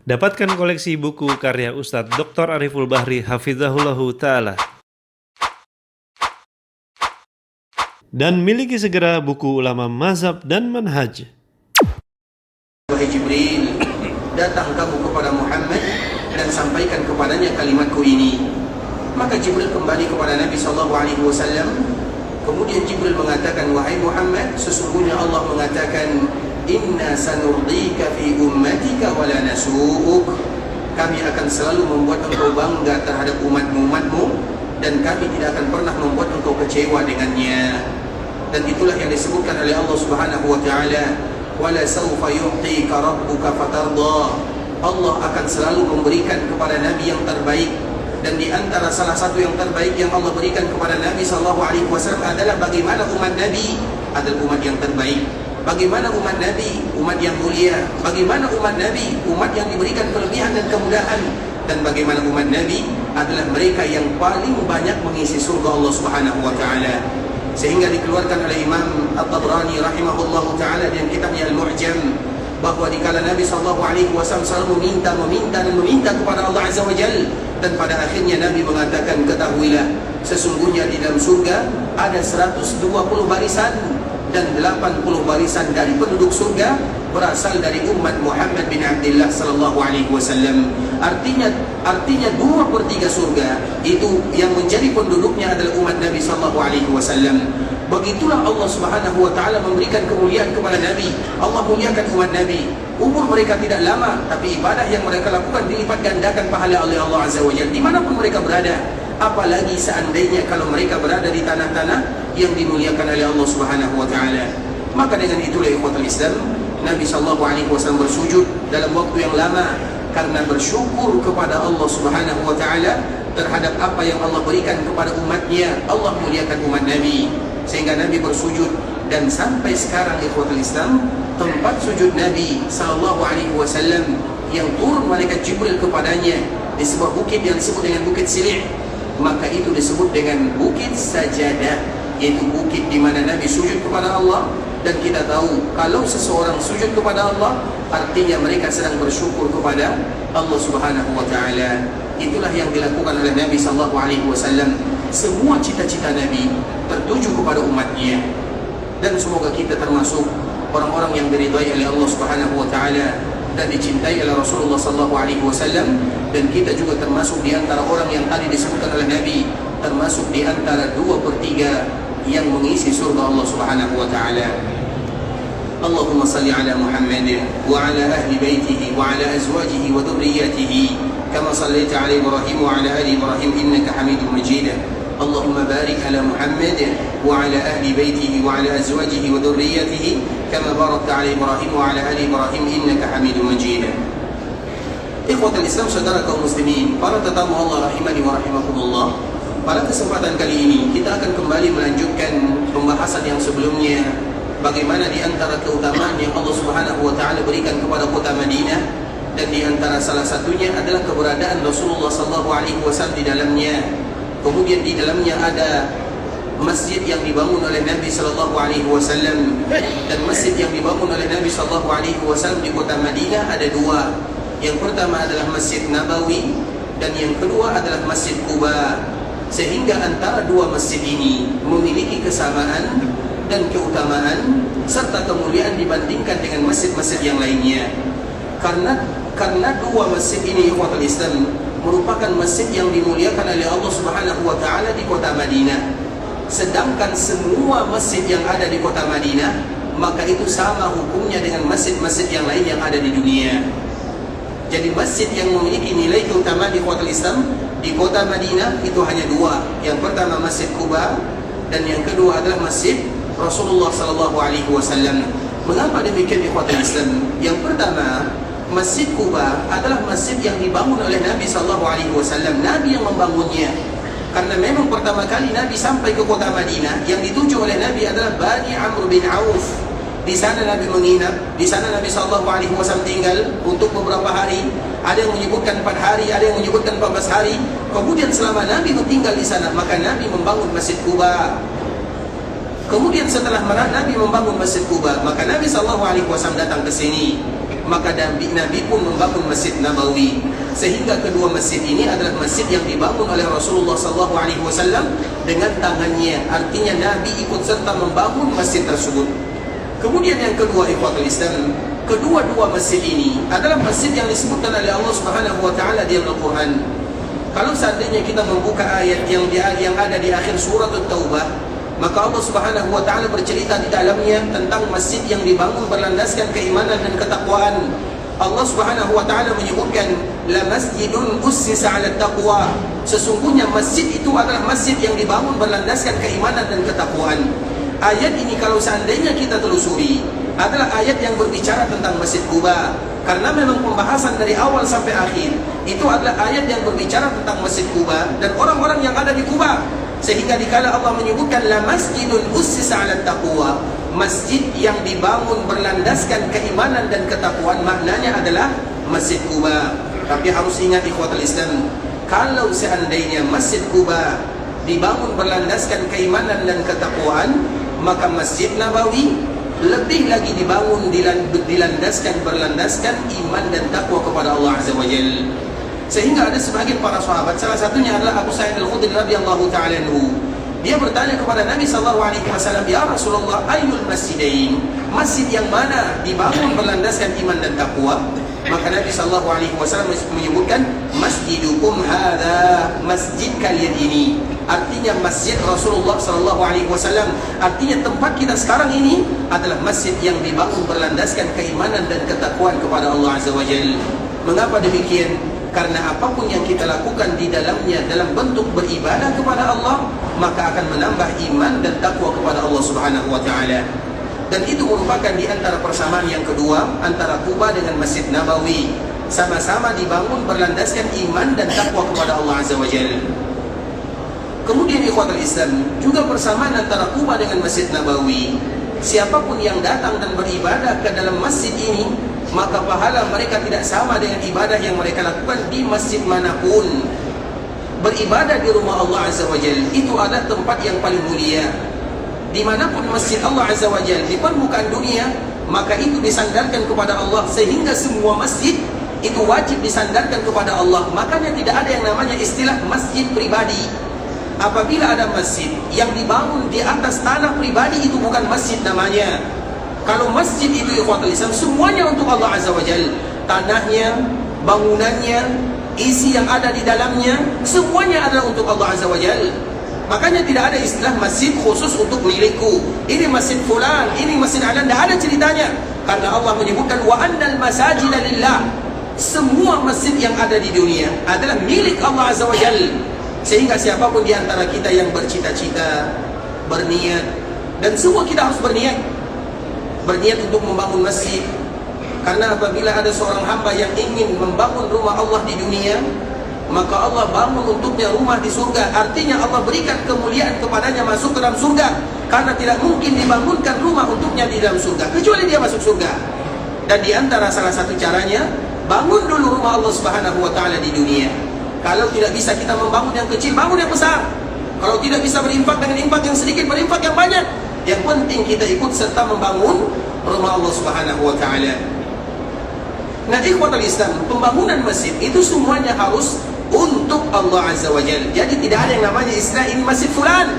Dapatkan koleksi buku karya Ustadz Dr. Ariful Bahri Hafizahullahu Ta'ala. Dan miliki segera buku ulama mazhab dan manhaj. Wahai Jibril, datang kamu kepada Muhammad dan sampaikan kepadanya kalimatku ini. Maka Jibril kembali kepada Nabi SAW. Kemudian Jibril mengatakan, wahai Muhammad, sesungguhnya Allah mengatakan, inna sanurdika fi ummatika wa la nasu'uk. Kami akan selalu membuat engkau bangga terhadap umatmu dan kami tidak akan pernah membuat engkau kecewa dengannya. Dan itulah yang disebutkan oleh Allah Subhanahu wa taala, wala sawfa yu'tika rabbuka fatarda. Allah akan selalu memberikan kepada nabi yang terbaik, dan di antara salah satu yang terbaik yang Allah berikan kepada Nabi sallallahu alaihi wasallam adalah bagaimana umat Nabi adalah umat yang terbaik. Bagaimana umat Nabi, umat yang mulia. Bagaimana umat Nabi, umat yang diberikan kelebihan dan kemudahan. Dan bagaimana umat Nabi adalah mereka yang paling banyak mengisi surga Allah Subhanahu wa taala. Sehingga dikeluarkan oleh Imam At-Tabrani rahimahullahu taala dalam kitabnya Al-Mu'jam, bahwa dikala Nabi sallallahu alaihi wasallam selalu meminta kepada Allah Azza wa Jalla, dan pada akhirnya Nabi mengatakan, ketahuilah sesungguhnya di dalam surga ada 120 barisan, dan 80 barisan dari penduduk surga berasal dari umat Muhammad bin Abdullah sallallahu alaihi wasallam. Artinya 2/3 surga itu yang menjadi penduduknya adalah umat Nabi sallallahu alaihi wasallam. Begitulah Allah Subhanahu wa taala memberikan kemuliaan kepada Nabi. Allah muliakan umat Nabi. Umur mereka tidak lama, tapi ibadah yang mereka lakukan dilipat gandakan pahala oleh Allah Azza wa Jalla dimanapun mereka berada. Apalagi seandainya kalau mereka berada di tanah-tanah yang dimuliakan oleh Allah Subhanahu wa taala. Maka dengan itulah ikhwatul Islam, Nabi sallallahu alaihi wasallam bersujud dalam waktu yang lama karena bersyukur kepada Allah Subhanahu wa taala terhadap apa yang Allah berikan kepada umatnya. Allah muliakan umat Nabi sehingga Nabi bersujud, dan sampai sekarang ikhwatul Islam, tempat sujud Nabi sallallahu alaihi wasallam yang turun malaikat Jibril kepadanya di sebuah bukit yang disebut dengan Bukit Sili', maka itu disebut dengan Bukit Sajadah, yaitu bukit di mana Nabi sujud kepada Allah. Dan kita tahu kalau seseorang sujud kepada Allah, artinya mereka sedang bersyukur kepada Allah Subhanahu wa taala. Itulah yang dilakukan oleh Nabi sallallahu alaihi wasallam. Semua cita-cita Nabi tertuju kepada umatnya, dan semoga kita termasuk orang-orang yang diridhai oleh Allah Subhanahu wa taala dan dicintai oleh Rasulullah sallallahu alaihi wasallam. Dan kita juga termasuk di antara orang yang tadi disebutkan oleh Nabi, termasuk di antara 2/3 yang mengisi surga Allah Subhanahu wa taala. Allahumma salli ala Muhammad wa ala ahli baitihi wa ala azwajihi wa dhurriyyatihi kama sallaita ala Ibrahim wa ala ali Ibrahim innaka Hamidum Majid. Allahumma barik ala Muhammad wa ala ahli baitihi wa ala azwajihi wa dhurriyyatihi kama barakta ala Ibrahim wa ala ali Ibrahim innaka Hamidum Majid. Ikhwatul Islam, saudara kaum muslimin, para tetamu Allah rahimani wa rahimakumullah. Pada kesempatan kali ini kita akan kembali melanjutkan pembahasan yang sebelumnya, bagaimana di antara keutamaan yang Allah Subhanahu wa taala berikan kepada kota Madinah, dan di antara salah satunya adalah keberadaan Rasulullah sallallahu alaihi wasallam di dalamnya. Kemudian di dalamnya ada masjid yang dibangun oleh Nabi sallallahu alaihi wasallam, dan masjid yang dibangun oleh Nabi sallallahu alaihi wasallam di kota Madinah ada dua. Yang pertama adalah Masjid Nabawi, dan yang kedua adalah Masjid Quba. Sehingga antara dua masjid ini memiliki kesamaan dan keutamaan serta kemuliaan dibandingkan dengan masjid-masjid yang lainnya. Karena dua masjid ini ikhwatul Islam merupakan masjid yang dimuliakan oleh Allah Subhanahu wa taala di kota Madinah. Sedangkan semua masjid yang ada di kota Madinah, maka itu sama hukumnya dengan masjid-masjid yang lain yang ada di dunia. Jadi masjid yang memiliki nilai keutamaan di kota Islam di kota Madinah itu hanya dua. Yang pertama Masjid Quba, dan yang kedua adalah Masjid Rasulullah sallallahu alaihi wasallam. Mengapa demikian di kota Islam? Yang pertama, Masjid Quba adalah masjid yang dibangun oleh Nabi sallallahu alaihi wasallam. Nabi yang membangunnya. Karena memang pertama kali Nabi sampai ke kota Madinah, yang dituju oleh Nabi adalah Bani Amr bin Auf. Di sana Nabi menginap, di sana Nabi sallallahu alaihi wasallam tinggal untuk beberapa hari. Ada yang menyebutkan 4 hari, ada yang menyebutkan 14 hari. Kemudian selama Nabi tinggal di sana, maka Nabi membangun Masjid Quba. Kemudian setelah Nabi membangun Masjid Quba, maka Nabi sallallahu alaihi wasallam datang ke sini. maka Nabi pun membangun Masjid Nabawi, sehingga kedua masjid ini adalah masjid yang dibangun oleh Rasulullah SAW dengan tangannya. Artinya Nabi ikut serta membangun masjid tersebut. Kemudian yang kedua, ikhwatul Islam, kedua-dua masjid ini adalah masjid yang disebutkan oleh Allah Subhanahu wa taala di Al-Qur'an. Kalau seandainya kita membuka ayat yang ada di akhir surat At-Taubah, maka Allah Subhanahu wa taala bercerita di dalamnya tentang masjid yang dibangun berlandaskan keimanan dan ketakwaan. Allah Subhanahu wa taala menyebutkan la masjidun ussisa 'ala taqwa. Sesungguhnya masjid itu adalah masjid yang dibangun berlandaskan keimanan dan ketakwaan. Ayat ini kalau seandainya kita telusuri adalah ayat yang berbicara tentang Masjid Quba, karena memang pembahasan dari awal sampai akhir itu adalah ayat yang berbicara tentang Masjid Quba dan orang-orang yang ada di Quba. Sehingga dikala Allah menyebutkan la masjidun ussisa 'ala taqwa, masjid yang dibangun berlandaskan keimanan dan ketakwaan, maknanya adalah Masjid Quba. Tapi harus ingat ikhwatul Islam, kalau seandainya Masjid Quba dibangun berlandaskan keimanan dan ketakwaan, maka Masjid Nabawi lebih lagi dibangun berlandaskan iman dan takwa kepada Allah Azza wa Jalla. Sehingga ada sebagian para sahabat, salah satunya adalah Abu Sa'id Al-Khudri radhiyallahu ta'ala anhu, dia bertanya kepada Nabi sallallahu alaihi wasallam, "Ya Rasulullah, ayyul masjidain?" Masjid yang mana dibangun berlandaskan iman dan takwa? Maka Nabi sallallahu alaihi wasallam menyebutkan, "Masjidukum hadza," masjid kalian ini. Artinya masjid Rasulullah sallallahu alaihi wasallam. Artinya tempat kita sekarang ini adalah masjid yang dibangun berlandaskan keimanan dan ketakwaan kepada Allah Azza wa Jalla. Mengapa demikian? Karena apapun yang kita lakukan di dalamnya dalam bentuk beribadah kepada Allah, maka akan menambah iman dan takwa kepada Allah Subhanahu wa taala. Dan itu merupakan di antara persamaan yang kedua antara Quba dengan Masjid Nabawi. Sama-sama dibangun berlandaskan iman dan takwa kepada Allah Azza wa Jalla. Kemudian ikhwatul Islam, juga persamaan antara Quba dengan Masjid Nabawi. Siapapun yang datang dan beribadah ke dalam masjid ini, maka pahala mereka tidak sama dengan ibadah yang mereka lakukan di masjid manapun. Beribadah di rumah Allah Azza wa Jalla itu adalah tempat yang paling mulia. Dimanapun masjid Allah Azza wa Jalla di permukaan dunia, maka itu disandarkan kepada Allah, sehingga semua masjid itu wajib disandarkan kepada Allah. Makanya tidak ada yang namanya istilah masjid pribadi. Apabila ada masjid yang dibangun di atas tanah pribadi, itu bukan masjid namanya. Kalau masjid itu ikhwatul Islam, semuanya untuk Allah Azza wa Jalla. Tanahnya, bangunannya, isi yang ada di dalamnya, semuanya adalah untuk Allah Azza wa Jalla. Makanya tidak ada istilah masjid khusus untuk milikku, ini masjid fulan, ini masjid alan, tidak ada ceritanya. Karena Allah menyebutkan wa annal masajida lillah. Semua masjid yang ada di dunia adalah milik Allah Azza wa Jalla. Sehingga siapapun di antara kita yang bercita-cita, berniat, dan semua kita harus berniat untuk membangun masjid. Karena apabila ada seorang hamba yang ingin membangun rumah Allah di dunia, maka Allah bangun untuknya rumah di surga. Artinya Allah berikan kemuliaan kepadanya masuk ke dalam surga. Karena tidak mungkin dibangunkan rumah untuknya di dalam surga kecuali dia masuk surga. Dan di antara salah satu caranya, bangun dulu rumah Allah Subhanahu wa taala di dunia. Kalau tidak bisa kita membangun yang kecil, bangun yang besar. Kalau tidak bisa berinfak dengan infak yang sedikit, berinfak yang banyak. Yang penting kita ikut serta membangun rumah Allah Subhanahu wa taala. Nah, ikhwatul Islam, pembangunan masjid itu semuanya harus untuk Allah Azza wa Jalla. Jadi tidak ada yang namanya istilah ini masjid fulan,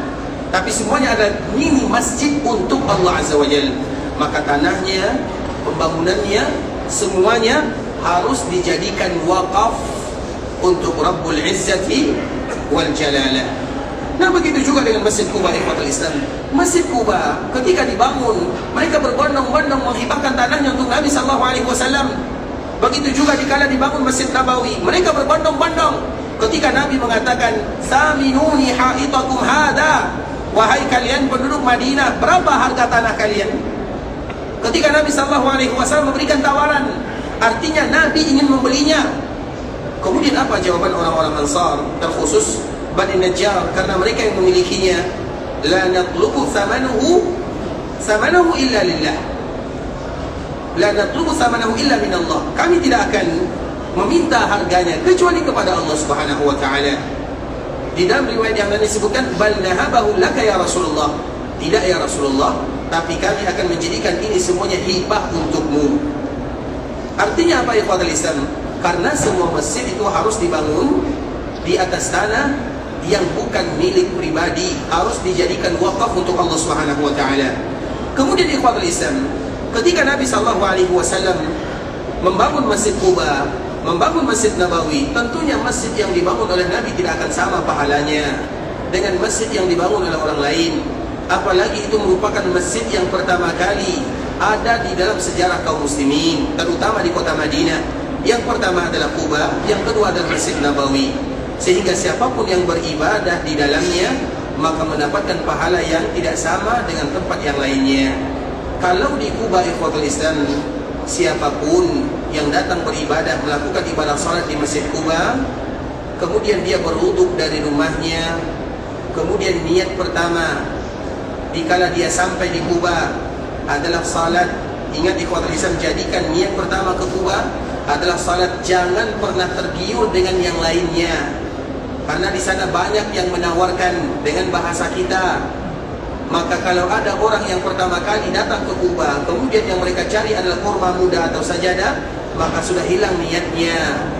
tapi semuanya adalah ini masjid untuk Allah Azza wa Jalla. Maka tanahnya, pembangunannya, semuanya harus dijadikan wakaf untuk Rabbul Izzati wal Jalalah. Nah, begitu juga dengan Masjid Quba ikhwatul Islam. Masjid Quba ketika dibangun, mereka berbondong-bondong menghibahkan tanahnya untuk Nabi sallallahu alaihi wasallam. Begitu juga dikala dibangun Masjid Nabawi, mereka berbondong-bondong ketika Nabi mengatakan, "Saminuni haitakum hadza." Wahai kalian penduduk Madinah, berapa harga tanah kalian? Ketika Nabi sallallahu alaihi wasallam memberikan tawaran, artinya Nabi ingin membelinya. Kemudian apa jawaban orang-orang Ansar, terkhusus Bani Najjar, karena mereka yang memilikinya? La natlubu thamanahu illa lillah. La natlubu thamanahu illa min Allah. Kami tidak akan meminta harganya kecuali kepada Allah Subhanahu wa taala. Di dalam riwayat yang lain disebutkan, bal nahabahu laka ya Rasulullah. Tidak ya Rasulullah, tapi kami akan menjadikan ini semuanya hibah untukmu. Artinya apa ikhwatul Islam? Karena semua masjid itu harus dibangun di atas tanah yang bukan milik pribadi, harus dijadikan wakaf untuk Allah Subhanahu wa taala. Kemudian ikhwatul Islam, ketika Nabi sallallahu alaihi wasallam membangun Masjid Quba, membangun Masjid Nabawi, tentunya masjid yang dibangun oleh Nabi tidak akan sama pahalanya dengan masjid yang dibangun oleh orang lain. Apalagi itu merupakan masjid yang pertama kali ada di dalam sejarah kaum muslimin, terutama di kota Madinah. Yang pertama adalah Quba, yang kedua adalah Masjid Nabawi. Sehingga siapapun yang beribadah di dalamnya maka mendapatkan pahala yang tidak sama dengan tempat yang lainnya. Kalau di Quba ikhwatul Islam, siapapun yang datang beribadah, melakukan ibadah salat di Masjid Quba, kemudian dia berwuduk dari rumahnya, kemudian niat pertama dikala dia sampai di Quba adalah salat. Ingat ikhwatul Islam, jadikan niat pertama ke Quba adalah salat, jangan pernah tergiur dengan yang lainnya. Karena di sana banyak yang menawarkan dengan bahasa kita. Maka kalau ada orang yang pertama kali datang ke Quba, kemudian yang mereka cari adalah kurma muda atau sajadah, maka sudah hilang niatnya.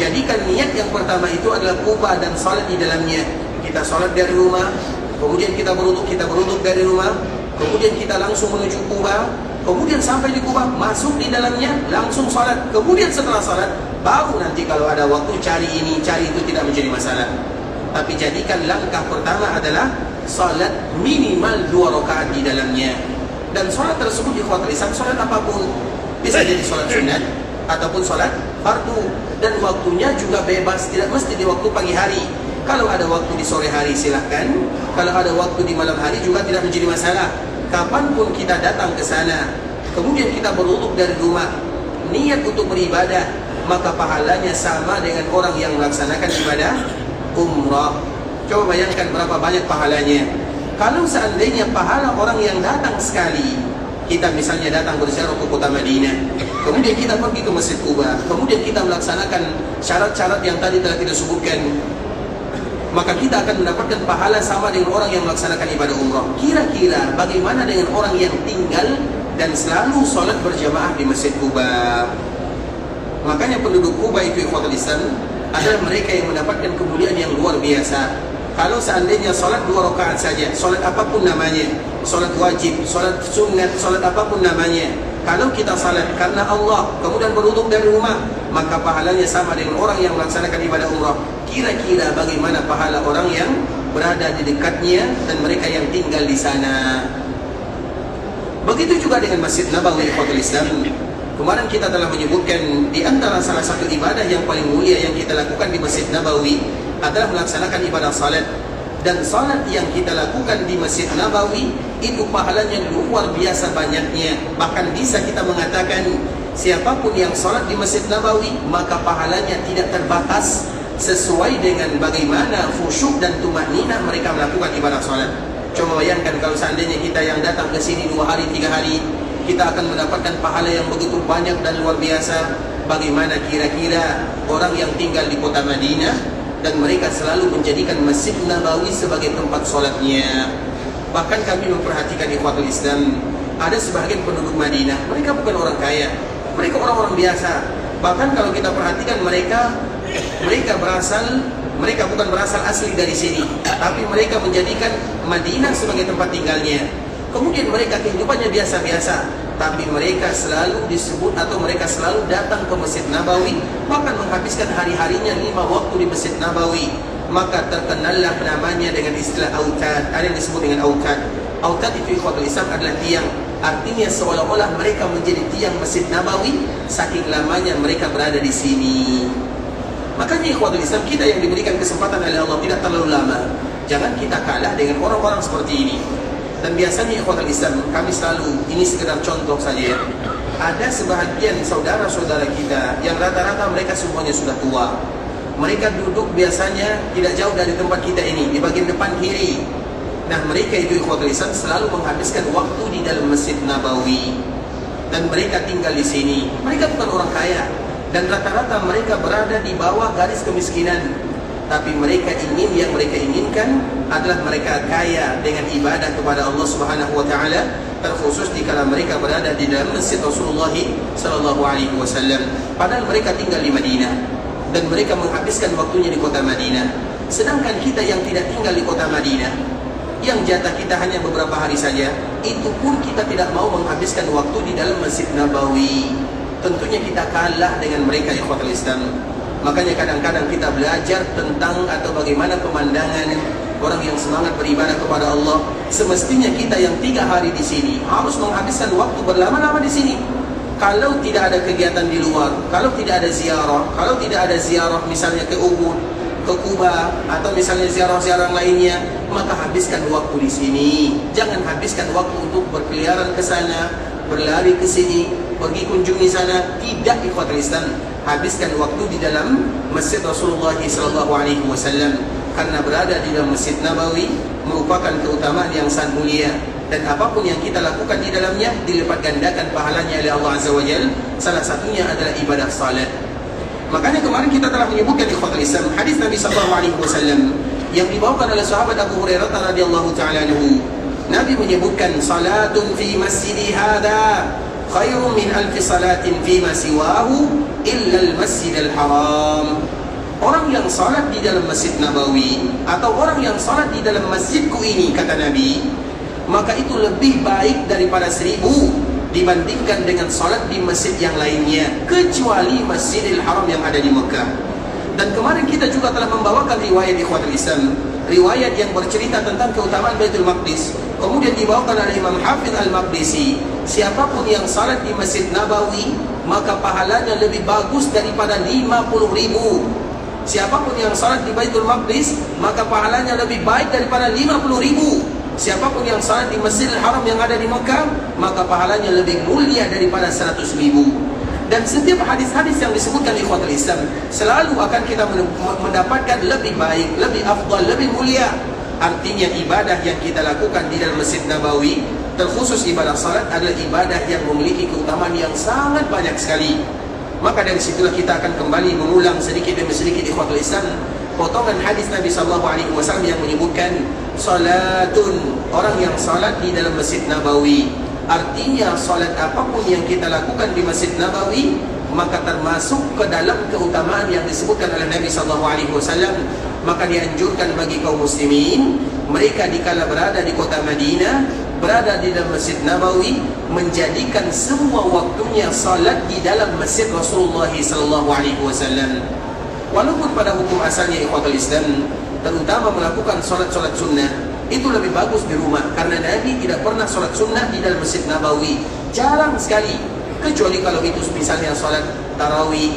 Jadikan niat yang pertama itu adalah Quba dan salat di dalamnya. Kita salat dari rumah, kemudian kita beruduk dari rumah, kemudian kita langsung menuju Quba, kemudian sampai di Quba, masuk di dalamnya, langsung salat. Kemudian setelah salat, baru nanti kalau ada waktu cari ini, cari itu, tidak menjadi masalah. Tapi jadikan langkah pertama adalah salat minimal 2 rakaat di dalamnya. Dan salat tersebut ikhwatul Islam, salat apapun, bisa jadi salat sunat ataupun salat fardu. Dan waktunya juga bebas, tidak mesti di waktu pagi hari. Kalau ada waktu di sore hari silahkan, kalau ada waktu di malam hari juga tidak menjadi masalah. Kapanpun kita datang ke sana, kemudian kita berwuduk dari rumah, niat untuk beribadah, maka pahalanya sama dengan orang yang melaksanakan ibadah umrah. Coba bayangkan berapa banyak pahalanya. Kalau seandainya pahala orang yang datang sekali, kita misalnya datang berziarah ke kota Madinah, kemudian kita pergi ke Masjid Quba, kemudian kita melaksanakan syarat-syarat yang tadi telah kita sebutkan, maka kita akan mendapatkan pahala sama dengan orang yang melaksanakan ibadah umrah. Kira-kira bagaimana dengan orang yang tinggal dan selalu sholat berjamaah di Masjid Quba? Makanya penduduk Quba itu ikhwatul Islam adalah mereka yang mendapatkan kemuliaan yang luar biasa. Kalau seandainya sholat 2 rakaat saja, sholat apapun namanya, sholat wajib, sholat sunat, sholat apapun namanya, kalau kita salat karena Allah, kemudian berwuduk dari rumah, maka pahalanya sama dengan orang yang melaksanakan ibadah umrah. Kira-kira bagaimana pahala orang yang berada di dekatnya dan mereka yang tinggal di sana? Begitu juga dengan Masjid Nabawi ikhwatul Islam. Kemarin kita telah menyebutkan di antara salah satu ibadah yang paling mulia yang kita lakukan di Masjid Nabawi adalah melaksanakan ibadah salat. Dan salat yang kita lakukan di Masjid Nabawi itu pahalanya luar biasa banyaknya. Bahkan bisa kita mengatakan siapapun yang salat di Masjid Nabawi maka pahalanya tidak terbatas, sesuai dengan bagaimana khusyuk dan tumaninah mereka melakukan ibadah salat. Coba bayangkan kalau seandainya kita yang datang ke sini 2 hari 3 hari, kita akan mendapatkan pahala yang begitu banyak dan luar biasa. Bagaimana kira-kira orang yang tinggal di kota Madinah dan mereka selalu menjadikan Masjid Nabawi sebagai tempat sholatnya. Bahkan kami memperhatikan ikhwatul Islam, ada sebagian penduduk Madinah, mereka bukan orang kaya, mereka orang-orang biasa. Bahkan kalau kita perhatikan mereka bukan berasal asli dari sini, tapi mereka menjadikan Madinah sebagai tempat tinggalnya. Kemudian mereka kehidupannya biasa-biasa, tapi mereka selalu disebut atau mereka selalu datang ke Masjid Nabawi, bahkan menghabiskan hari-harinya 5 waktu di Masjid Nabawi. Maka terkenallah namanya dengan istilah autad. Ada yang disebut dengan autad. Autad itu ikhwatul Islam adalah tiang. Artinya seolah-olah mereka menjadi tiang Masjid Nabawi, saking lamanya mereka berada di sini. Makanya ikhwatul Islam, kita yang diberikan kesempatan oleh Allah tidak terlalu lama, jangan kita kalah dengan orang-orang seperti ini. Dan biasanya ikhwatul Islam, kami selalu, ini sekedar contoh saja ya, ada sebahagian saudara-saudara kita yang rata-rata mereka semuanya sudah tua. Mereka duduk biasanya tidak jauh dari tempat kita ini, di bagian depan kiri. Nah mereka itu ikhwatul Islam selalu menghabiskan waktu di dalam Masjid Nabawi. Dan mereka tinggal di sini. Mereka bukan orang kaya, dan rata-rata mereka berada di bawah garis kemiskinan. tapi mereka yang mereka inginkan adalah mereka kaya dengan ibadah kepada Allah Subhanahu wa taala, terkhusus dikala mereka berada di dalam masjid Rasulullah sallallahu alaihi wasallam. Padahal mereka tinggal di Madinah dan mereka menghabiskan waktunya di kota Madinah. Sedangkan kita yang tidak tinggal di kota Madinah, yang jatah kita hanya beberapa hari saja, itu pun kita tidak mau menghabiskan waktu di dalam Masjid Nabawi. Tentunya kita kalah dengan mereka, ikhwatul Islam. Makanya kadang-kadang kita belajar tentang atau bagaimana pemandangan orang yang semangat beribadah kepada Allah. Semestinya kita yang 3 hari di sini harus menghabiskan waktu berlama-lama di sini. Kalau tidak ada kegiatan di luar, kalau tidak ada ziarah misalnya ke Ubud, ke Kuba, atau misalnya ziarah-ziarah lainnya, maka habiskan waktu di sini. Jangan habiskan waktu untuk berkeliaran ke sana, berlari ke sini, pergi kunjungi sana. Tidak, ikhwatul Islam. Habiskan waktu di dalam Masjid Rasulullah SAW, karena berada di dalam Masjid Nabawi merupakan keutamaan yang sangat mulia, dan apapun yang kita lakukan di dalamnya dilipat gandakan pahalanya oleh Allah Azza wa Jalla. Salah satunya adalah ibadah salat. Makanya kemarin kita telah menyebutkan ikhwatul Islam hadis Nabi SAW yang dibawakan oleh sahabat Abu Hurairah radhiyallahu taala anhu. Nabi menyebutkan, salatun fi masjidi hadha khairun min alfi salatin fima siwahu illa al-masjidil haram. Orang yang salat di dalam Masjid Nabawi atau orang yang salat di dalam masjidku ini, kata Nabi, maka itu lebih baik daripada 1000 dibandingkan dengan salat di masjid yang lainnya, kecuali Masjidil Haram yang ada di Mekah. Dan kemarin kita juga telah membawakan riwayat ikhwatul Islam, riwayat yang bercerita tentang keutamaan Baitul Maqdis. Kemudian dibawakan oleh Imam Hafidh Al-Maqdisi, siapapun yang salat di Masjid Nabawi maka pahalanya lebih bagus daripada 50.000. Siapapun yang salat di Baitul Maqdis maka pahalanya lebih baik daripada 50.000. Siapapun yang salat di Masjidil Haram yang ada di Mekah, maka pahalanya lebih mulia daripada 100.000. Dan setiap hadis-hadis yang disebutkan ikhwatul Islam selalu akan kita mendapatkan lebih baik, lebih afdal, lebih mulia. Artinya ibadah yang kita lakukan di dalam Masjid Nabawi, terkhusus ibadah salat, adalah ibadah yang memiliki keutamaan yang sangat banyak sekali. Maka dari situlah kita akan kembali mengulang sedikit demi sedikit ikhwatul Islam potongan hadis Nabi SAW yang menyebutkan salatun, orang yang salat di dalam Masjid Nabawi. Artinya salat apapun yang kita lakukan di Masjid Nabawi maka termasuk ke dalam keutamaan yang disebutkan oleh Nabi SAW. Maka dianjurkan bagi kaum muslimin, mereka dikala berada di kota Madinah, berada di dalam Masjid Nabawi, menjadikan semua waktunya salat di dalam Masjid Rasulullah SAW. Walaupun pada hukum asalnya ikhwatul Islam, terutama melakukan solat-solat sunnah, itu lebih bagus di rumah, karena Nabi tidak pernah solat sunnah di dalam Masjid Nabawi, jarang sekali, kecuali kalau itu misalnya solat tarawih,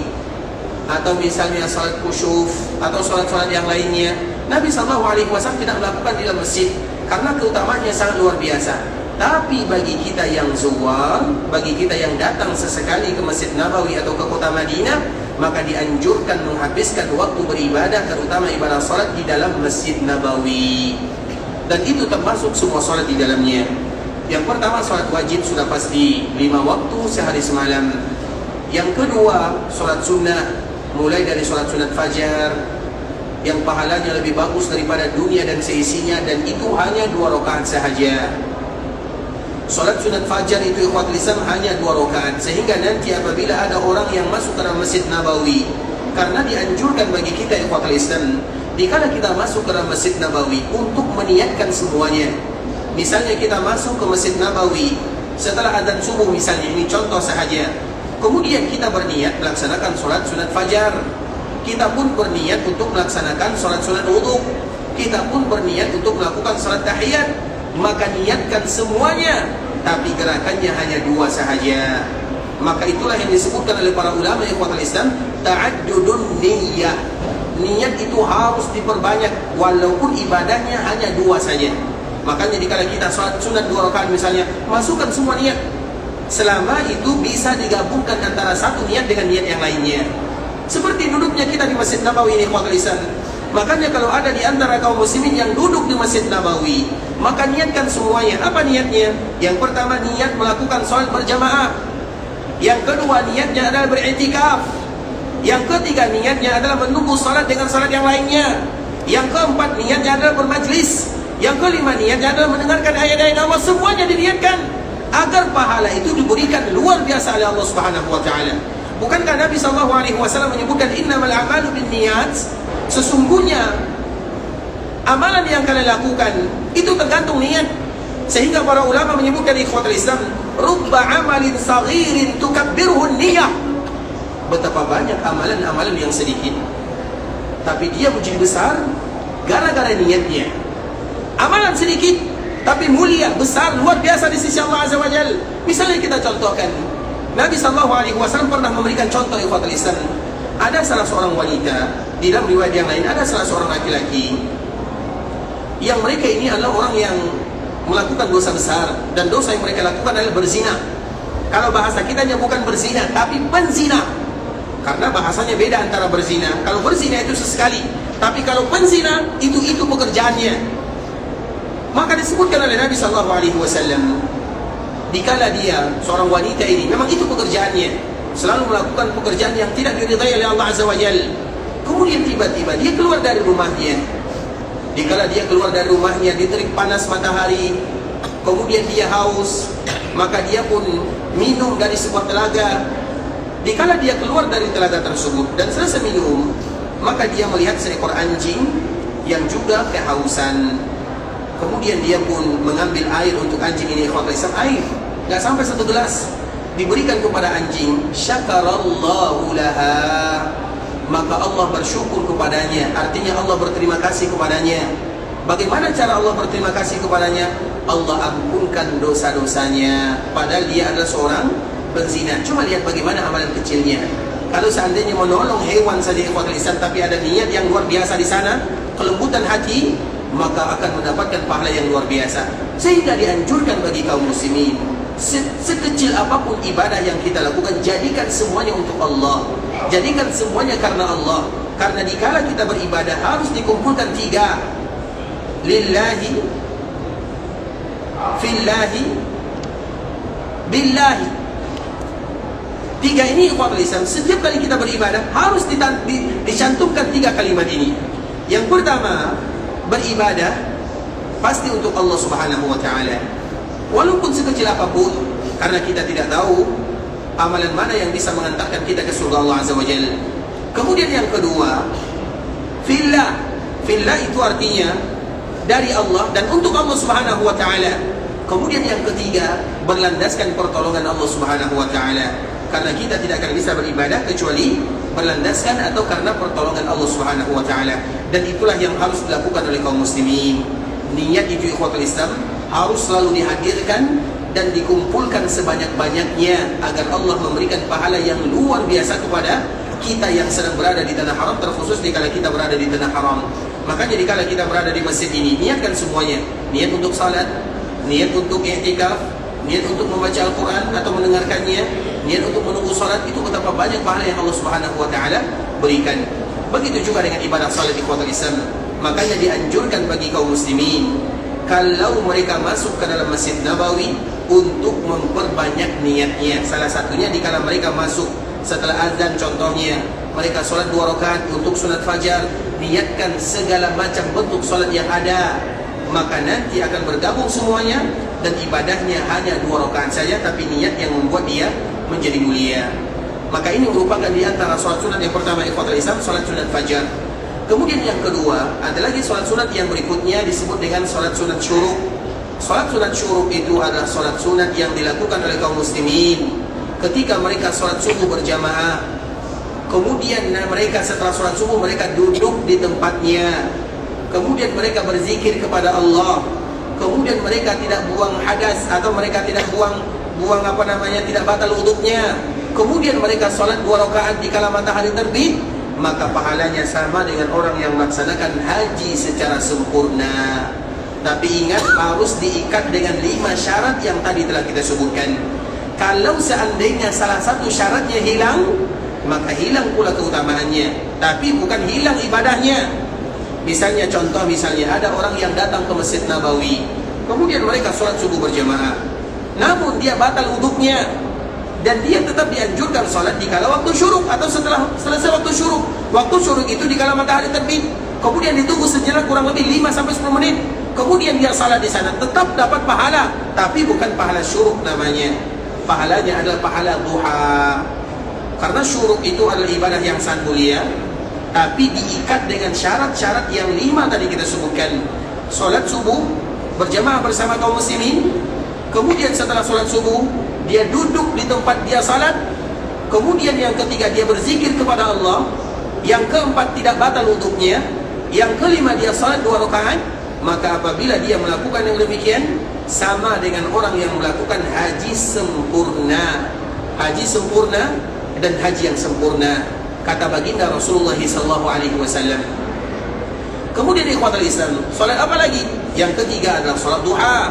atau misalnya solat kusyuf, atau solat-solat yang lainnya. Nabi SAW tidak melakukan di dalam masjid, karena keutamaannya sangat luar biasa. Tapi bagi kita yang zuwar, bagi kita yang datang sesekali ke Masjid Nabawi atau ke kota Madinah, maka dianjurkan menghabiskan waktu beribadah, terutama ibadah salat di dalam Masjid Nabawi. Dan itu termasuk semua salat di dalamnya. Yang pertama, salat wajib sudah pasti 5 waktu sehari semalam. Yang kedua, salat sunnah, mulai dari salat sunat fajar, yang pahalanya lebih bagus daripada dunia dan seisinya, dan itu hanya 2 rakaat sahaja. Salat sunat fajar itu ikhwatul Islam hanya 2 rakaat, sehingga nanti apabila ada orang yang masuk ke dalam Masjid Nabawi, karena dianjurkan bagi kita ikhwatul Islam, dikala kita masuk ke dalam Masjid Nabawi untuk meniatkan semuanya. Misalnya kita masuk ke Masjid Nabawi setelah adzan subuh misalnya, ini contoh sahaja, kemudian kita berniat melaksanakan salat sunat fajar, kita pun berniat untuk melaksanakan salat sunat wudu, kita pun berniat untuk melakukan salat tahiyat, maka niatkan semuanya, tapi gerakannya hanya 2 sahaja. Maka itulah yang disebutkan oleh para ulama ikhwatul Islam, ta'addudun niyyah. Niat itu harus diperbanyak, walaupun ibadahnya hanya 2 saja. Makanya dikala kita salat sunat 2 rakaat misalnya, masukkan semua niat, selama itu bisa digabungkan antara satu niat dengan niat yang lainnya. Seperti duduknya kita di Masjid Nabawi ini ikhwatul Islam. Makanya kalau ada di antara kaum muslimin yang duduk di Masjid Nabawi, maka niatkan semuanya. Apa niatnya? Yang pertama, niat melakukan salat berjamaah. Yang kedua, niatnya adalah beriktikaf. Yang ketiga, niatnya adalah menunggu salat dengan salat yang lainnya. Yang keempat, niatnya adalah bermajlis. Yang kelima, niatnya adalah mendengarkan ayat-ayat Allah. Semuanya diniatkan agar pahala itu diberikan luar biasa oleh Allah Subhanahu wa taala. Bukankah Nabi SAW menyebutkan innamal a'malu binniyat? Sesungguhnya amalan yang kalian lakukan itu tergantung niat. Sehingga para ulama menyebutkan ikhwatul Islam, rubba amalin saghirin tukabbiruhu niyah. Betapa banyak amalan-amalan yang sedikit tapi dia menjadi besar gara-gara niatnya. Amalan sedikit tapi mulia, besar, luar biasa di sisi Allah Azza wa Jalla. Misalnya kita contohkan, Nabi SAW pernah memberikan contoh ikhwatul Islam. Ada salah seorang wanita, di dalam riwayat yang lain ada salah seorang laki-laki yang mereka ini adalah orang yang melakukan dosa besar, dan dosa yang mereka lakukan adalah berzina. Kalau bahasa kitanya bukan berzina tapi penzina, karena bahasanya beda antara berzina. Kalau berzina itu sesekali, tapi kalau penzina itu pekerjaannya. Maka disebutkan oleh Nabi SAW, dikala dia seorang wanita ini memang itu pekerjaannya, selalu melakukan pekerjaan yang tidak diridai oleh Allah Azza wa Jalla. Kemudian tiba-tiba dia keluar dari rumahnya. Dikala dia keluar dari rumahnya, diterik panas matahari, kemudian dia haus, maka dia pun minum dari sebuah telaga. Dikala dia keluar dari telaga tersebut dan selesai minum, maka dia melihat seekor anjing yang juga kehausan. Kemudian dia pun mengambil air untuk anjing ini, air, gak sampai 1 gelas, diberikan kepada anjing. Syakarallahu laha, maka Allah bersyukur kepadanya, artinya Allah berterima kasih kepadanya. Bagaimana cara Allah berterima kasih kepadanya? Allah ampunkan dosa-dosanya, padahal dia adalah seorang penzina. Cuma lihat bagaimana amalan kecilnya. Kalau seandainya menolong hewan saja ikhwatul Islam, tapi ada niat yang luar biasa di sana, kelembutan hati, maka akan mendapatkan pahala yang luar biasa. Sehingga dianjurkan bagi kaum muslimin, sekecil apapun ibadah yang kita lakukan, jadikan semuanya untuk Allah, jadikan semuanya karena Allah. Karena dikala kita beribadah harus dikumpulkan 3: lillahi, fillahi, billahi. 3 ini ikhwatul Islam, setiap kali kita beribadah harus dicantumkan 3 kalimat ini. Yang pertama, beribadah pasti untuk Allah Subhanahu wa taala, walaupun sekecil apapun, karena kita tidak tahu amalan mana yang bisa mengantarkan kita ke surga Allah Azza wa Jalla. Kemudian yang kedua, fillah. Fillah itu artinya dari Allah dan untuk Allah Subhanahu wa taala. Kemudian yang ketiga, berlandaskan pertolongan Allah Subhanahu wa taala. Karena kita tidak akan bisa beribadah kecuali berlandaskan atau karena pertolongan Allah Subhanahu wa taala. Dan itulah yang harus dilakukan oleh kaum muslimin. Niat itu ikhwatul Islam harus selalu dihadirkan dan dikumpulkan sebanyak-banyaknya agar Allah memberikan pahala yang luar biasa kepada kita yang sedang berada di tanah haram, terkhusus dikala kita berada di tanah haram. Makanya dikala kita berada di masjid ini, niatkan semuanya. Niat untuk salat, niat untuk i'tikaf, niat untuk membaca Al-Quran atau mendengarkannya, niat untuk menunggu salat. Itu betapa banyak pahala yang Allah Subhanahu wa taala berikan. Begitu juga dengan ibadah salat ikhwatul Islam. Makanya dianjurkan bagi kaum muslimin, kalau mereka masuk ke dalam Masjid Nabawi, untuk memperbanyak niatnya. Salah satunya dikala mereka masuk setelah azan, contohnya mereka sholat 2 rakaat untuk sunat fajar, niatkan segala macam bentuk sholat yang ada, maka nanti akan bergabung semuanya dan ibadahnya hanya 2 rakaat saja, tapi niat yang membuat dia menjadi mulia. Maka ini merupakan di antara sholat sunat yang pertama ikhwatul Islam, sholat sunat fajar. Kemudian yang kedua, ada lagi sholat sunat yang berikutnya disebut dengan sholat sunat syuruk. Sholat sunat syuruk itu adalah sholat sunat yang dilakukan oleh kaum muslimin ketika mereka sholat subuh berjamaah. Kemudian mereka setelah sholat subuh, mereka duduk di tempatnya. Kemudian mereka berzikir kepada Allah. Kemudian mereka tidak buang hadas, atau mereka tidak buang tidak batal wuduknya. Kemudian mereka sholat 2 rakaat di kala matahari terbit, maka pahalanya sama dengan orang yang melaksanakan haji secara sempurna. Tapi ingat, harus diikat dengan 5 syarat yang tadi telah kita sebutkan. Kalau seandainya salah satu syaratnya hilang, maka hilang pula keutamaannya, tapi bukan hilang ibadahnya. Misalnya ada orang yang datang ke Masjid Nabawi, kemudian mereka sholat subuh berjamaah, namun dia batal wuduknya, dan dia tetap dianjurkan sholat di kala waktu syuruk atau setelah selesai syuruk. Waktu syuruk itu di kala matahari terbit. Kemudian ditunggu sejenak kurang lebih 5-10 menit. Kemudian dia salat di sana, tetap dapat pahala, tapi bukan pahala syuruk namanya. Pahalanya adalah pahala duha. Karena syuruk itu adalah ibadah yang sangat mulia, tapi diikat dengan syarat-syarat yang 5 tadi kita sebutkan. Salat subuh berjamaah bersama kaum muslimin. Kemudian setelah salat subuh, dia duduk di tempat dia salat. Kemudian yang ketiga, dia berzikir kepada Allah. Yang keempat, tidak batal untuknya. Yang kelima, dia salat 2 rakaat. Maka apabila dia melakukan yang demikian, sama dengan orang yang melakukan haji sempurna. Haji sempurna dan haji yang sempurna, kata baginda Rasulullah SAW. Kemudian ikhwatul Islam, salat apa lagi? Yang ketiga adalah salat duha.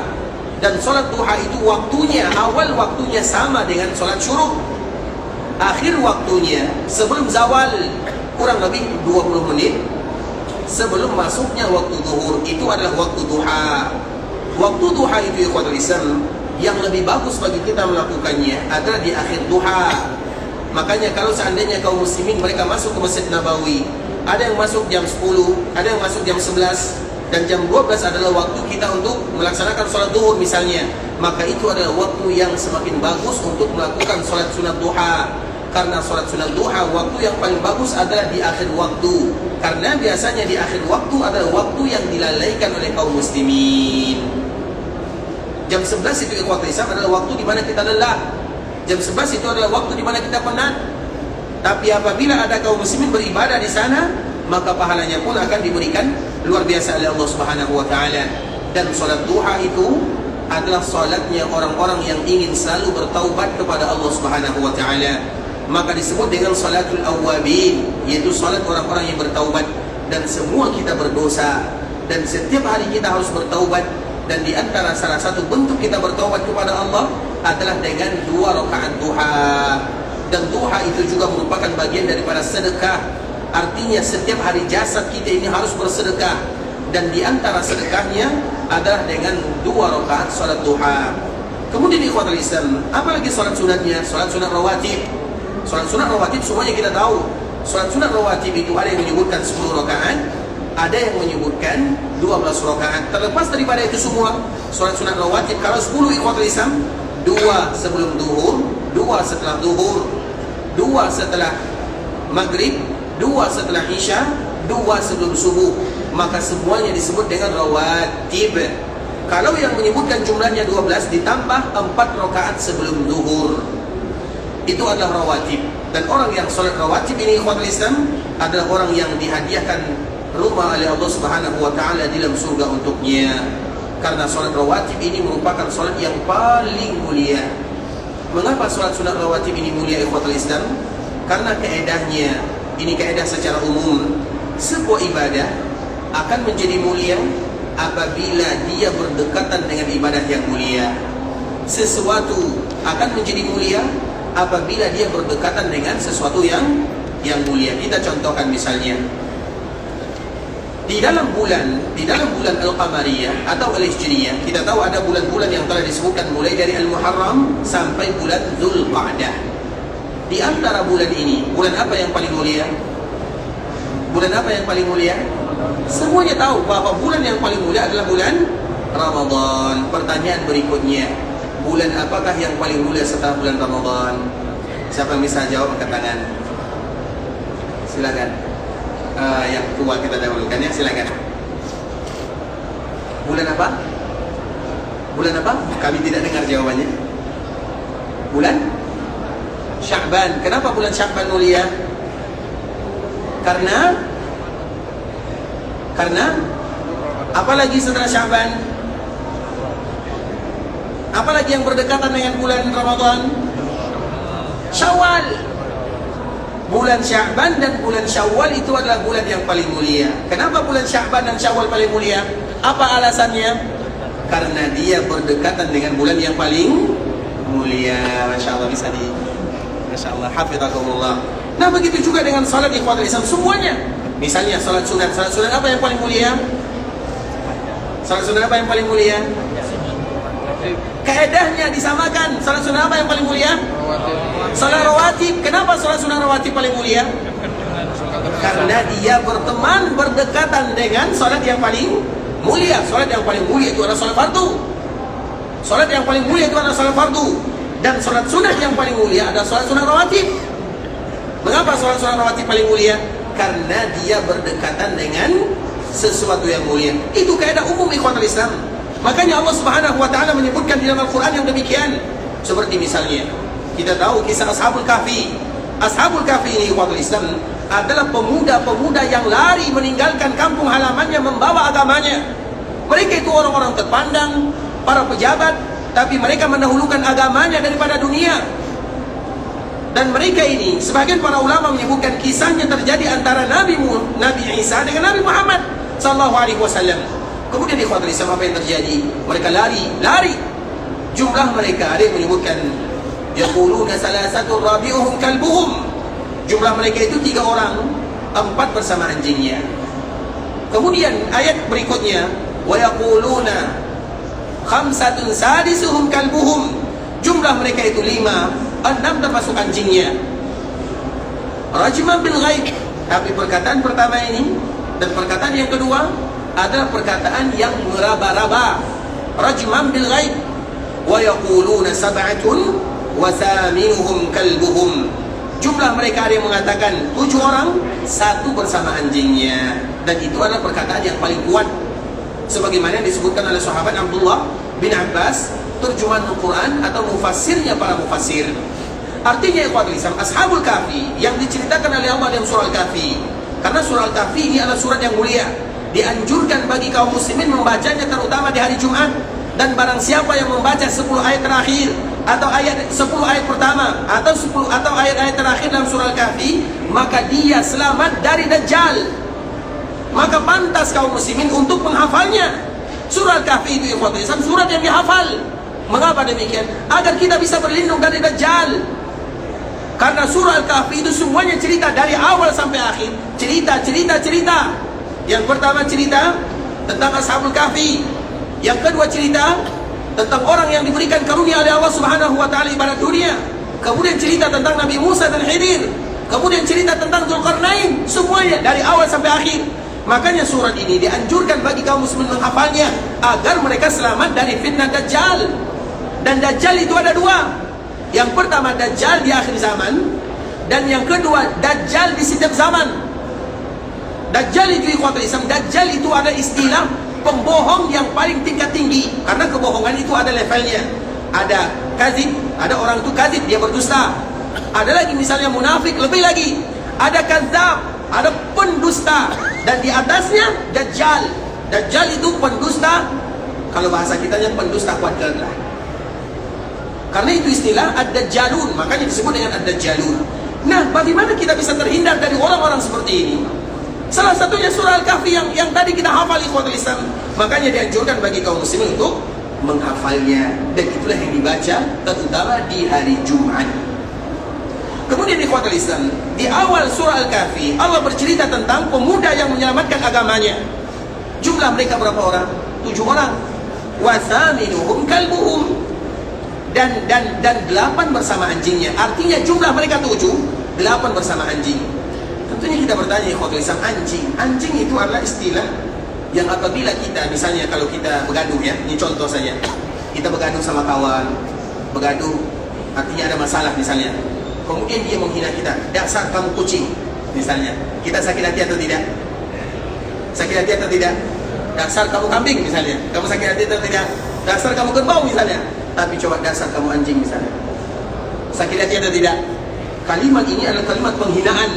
Dan salat duha itu waktunya, awal waktunya sama dengan salat syuruk. Akhir waktunya sebelum zawal kurang lebih 20 menit sebelum masuknya waktu zuhur, itu adalah waktu duha. Waktu duha itu ikhwatul Islam, yang lebih bagus bagi kita melakukannya adalah di akhir duha. Makanya kalau seandainya kaum muslimin mereka masuk ke Masjid Nabawi, ada yang masuk jam 10, ada yang masuk jam 11, dan jam 12 adalah waktu kita untuk melaksanakan sholat duhur misalnya, maka itu adalah waktu yang semakin bagus untuk melakukan sholat sunat duha. Karena sholat sunat duha, waktu yang paling bagus adalah di akhir waktu. Karena biasanya di akhir waktu adalah waktu yang dilalaikan oleh kaum muslimin. Jam 11 itu ikhwatul Islam adalah waktu di mana kita lelah. Jam 11 itu adalah waktu di mana kita penat. Tapi apabila ada kaum muslimin beribadah di sana, maka pahalanya pun akan diberikan luar biasa oleh Allah Subhanahu wa taala. Dan salat duha itu adalah salatnya orang-orang yang ingin selalu bertaubat kepada Allah Subhanahu wa taala. Maka disebut dengan salatul awwabin, yaitu salat orang-orang yang bertaubat. Dan semua kita berdosa, dan setiap hari kita harus bertaubat. Dan di antara salah satu bentuk kita bertaubat kepada Allah adalah dengan 2 rakaat duha. Dan duha itu juga merupakan bagian daripada sedekah. Artinya setiap hari jasad kita ini harus bersedekah. Dan di antara sedekahnya adalah dengan 2 rakaat salat duha. Kemudian ikhwatul Islam, apalagi salat sunatnya? Salat sunat rawatib. Salat sunat rawatib semuanya kita tahu. Salat sunat rawatib itu ada yang menyebutkan 10 rakaat, ada yang menyebutkan 12 rakaat. Terlepas daripada itu semua, salat sunat rawatib kalau 10 ikhwatul Islam, 2 sebelum duhur, 2 setelah duhur, 2 setelah maghrib, 2 setelah isya, 2 sebelum subuh. Maka semuanya disebut dengan rawatib. Kalau yang menyebutkan jumlahnya 12 ditambah 4 rakaat sebelum duhur, itu adalah rawatib. Dan orang yang salat rawatib ini ikhwatul Islam adalah orang yang dihadiahkan rumah oleh Allah Subhanahu wa taala di dalam surga untuknya. Karena salat rawatib ini merupakan salat yang paling mulia. Mengapa salat sunat rawatib ini mulia ikhwatul Islam? Karena kaedahnya, ini kaedah secara umum, sebuah ibadah akan menjadi mulia apabila dia berdekatan dengan ibadah yang mulia. Sesuatu akan menjadi mulia apabila dia berdekatan dengan sesuatu yang mulia. Kita contohkan misalnya, di dalam bulan Al-Qamariyah atau Al-Hijriyah, kita tahu ada bulan-bulan yang telah disebutkan mulai dari Al-Muharram sampai bulan Dzulqa'dah. Di antara bulan ini, bulan apa yang paling mulia? Bulan apa yang paling mulia? Semuanya tahu bahwa bulan yang paling mulia adalah bulan Ramadan. Pertanyaan berikutnya, bulan apakah yang paling mulia setelah bulan Ramadan? Siapa yang bisa jawab angkat tangan? Silakan. Yang tua kita dahulukan ya, silakan. Bulan apa? Bulan apa? Kami tidak dengar jawabannya. Bulan Sya'ban. Kenapa bulan Sya'ban mulia? Karena apalagi setelah Sya'ban? Apalagi yang berdekatan dengan bulan Ramadan? Syawal. Bulan Sya'ban dan bulan Syawal itu adalah bulan yang paling mulia. Kenapa bulan Sya'ban dan Syawal paling mulia? Apa alasannya? Karena dia berdekatan dengan bulan yang paling mulia. Masya Allah, bisa di Masya Allah, hafizakumullah. Nah begitu juga dengan salat ikhwatul Islam semuanya. Misalnya salat sunat apa yang paling mulia? Salat sunat apa yang paling mulia? Kaedahnya disamakan. Salat sunat apa yang paling mulia? Salat rawatib. Kenapa salat sunat rawatib paling mulia? Karena dia berteman, berdekatan dengan salat yang paling mulia. Salat yang paling mulia itu adalah salat fardu. Salat yang paling mulia itu adalah salat fardu. Dan salat sunat yang paling mulia adalah salat sunat rawatib. Mengapa salat sunat rawatib paling mulia? Karena dia berdekatan dengan sesuatu yang mulia. Itu kaidah umum ikhwatul Islam. Makanya Allah Subhanahu wa taala menyebutkan di dalam Al-Qur'an yang demikian. Seperti misalnya kita tahu kisah Ashabul Kahfi. Ashabul Kahfi ini ikhwatul Islam adalah pemuda-pemuda yang lari meninggalkan kampung halamannya membawa agamanya. Mereka itu orang-orang terpandang, para pejabat, tapi mereka mendahulukan agamanya daripada dunia. Dan mereka ini, sebagian para ulama menyebutkan kisahnya terjadi antara Nabi Isa dengan Nabi Muhammad sallallahu alaihi wasallam. Kemudian ikhwatul Islam, apa yang terjadi? Mereka lari. Jumlah mereka ada yang menyebutkan yaquluna salasatun rabi'uhum kalbuhum. Jumlah mereka itu 3 orang, 4 bersama anjingnya. Kemudian ayat berikutnya, wa yaquluna khamsatun sadisuhum kalbuhum. Jumlah mereka itu 5, 6 termasuk anjingnya. Rajman bil ghaib. Tapi perkataan pertama ini dan perkataan yang kedua adalah perkataan yang meraba-raba. Rajman bil ghaib. Wa yaquluna sab'atun wa thaminuhum kalbuhum. Jumlah mereka ada yang mengatakan 7 orang, 1 bersama anjingnya. Dan itu adalah perkataan yang paling kuat, sebagaimana yang disebutkan oleh sahabat Abdullah bin Abbas, terjemahan Al-Quran atau mufassirnya para mufassir. Artinya ikhwatul Islam, Ashabul Kahfi yang diceritakan oleh Allah dalam surah Al-Kahfi, karena surah Al-Kahfi ini adalah surat yang mulia, dianjurkan bagi kaum muslimin membacanya terutama di hari Jumat. Dan barang siapa yang membaca 10 ayat terakhir atau 10 ayat pertama atau ayat-ayat terakhir dalam surah Al-Kahfi, maka dia selamat dari Dajjal. Maka pantas kaum muslimin untuk menghafalnya. Surah Al-Kahfi itu ikhwatul Islam surat yang dihafal. Mengapa demikian? Agar kita bisa berlindung dari Dajjal. Karena surah Al-Kahfi itu semuanya cerita dari awal sampai akhir. Cerita. Yang pertama cerita tentang Ashabul Kahfi. Yang kedua cerita tentang orang yang diberikan karunia oleh Allah Subhanahu wa taala ibarat dunia. Kemudian cerita tentang Nabi Musa dan Khidir. Kemudian cerita tentang Dzulqarnain. Semuanya dari awal sampai akhir. Makanya surat ini dianjurkan bagi kaum muslimin menghafalnya agar mereka selamat dari fitnah Dajjal. Dan Dajjal itu ada 2. Yang pertama Dajjal di akhir zaman, dan yang kedua Dajjal di setiap zaman. Dajjal itu ikhwatul Islam, Dajjal itu ada istilah pembohong yang paling tingkat tinggi. Karena kebohongan itu ada levelnya. Ada kadzib, ada orang itu kadzib, dia berdusta. Ada lagi misalnya munafik, lebih lagi ada kadzab, ada pendusta. Dan di atasnya Dajjal. Dajjal itu pendusta, kalau bahasa kitanya pendusta kuadrat lah. Karena itu istilah ad-dajjalun, makanya disebut dengan ad-dajjalun. Nah, bagaimana kita bisa terhindar dari orang-orang seperti ini? Salah satunya surah Al-Kahfi yang tadi kita hafal ikhwatul Islam. Makanya dianjurkan bagi kaum muslimin untuk menghafalnya. Dan itulah yang dibaca terutama di hari Jumat. Kemudian ikhwatul Islam, di awal surah Al-Kahfi Allah bercerita tentang pemuda yang menyelamatkan agamanya. Jumlah mereka berapa orang? 7 orang. Wa thaminuhum kalbuhum. Dan 8 bersama anjingnya. Artinya jumlah mereka 7, 8 bersama anjing. Tentunya kita bertanya ikhwatul Islam, anjing itu adalah istilah yang apabila kita misalnya kalau kita bergaduh ya, ini contoh saja, kita bergaduh sama kawan, artinya ada masalah misalnya, kemudian dia menghina kita, dasar kamu kucing misalnya, kita sakit hati atau tidak? Sakit hati atau tidak? Dasar kamu kambing misalnya, kamu sakit hati atau tidak? Dasar kamu kerbau misalnya. Tapi coba dasar kamu anjing misalnya, sakit hati atau tidak? Kalimat ini adalah kalimat penghinaan.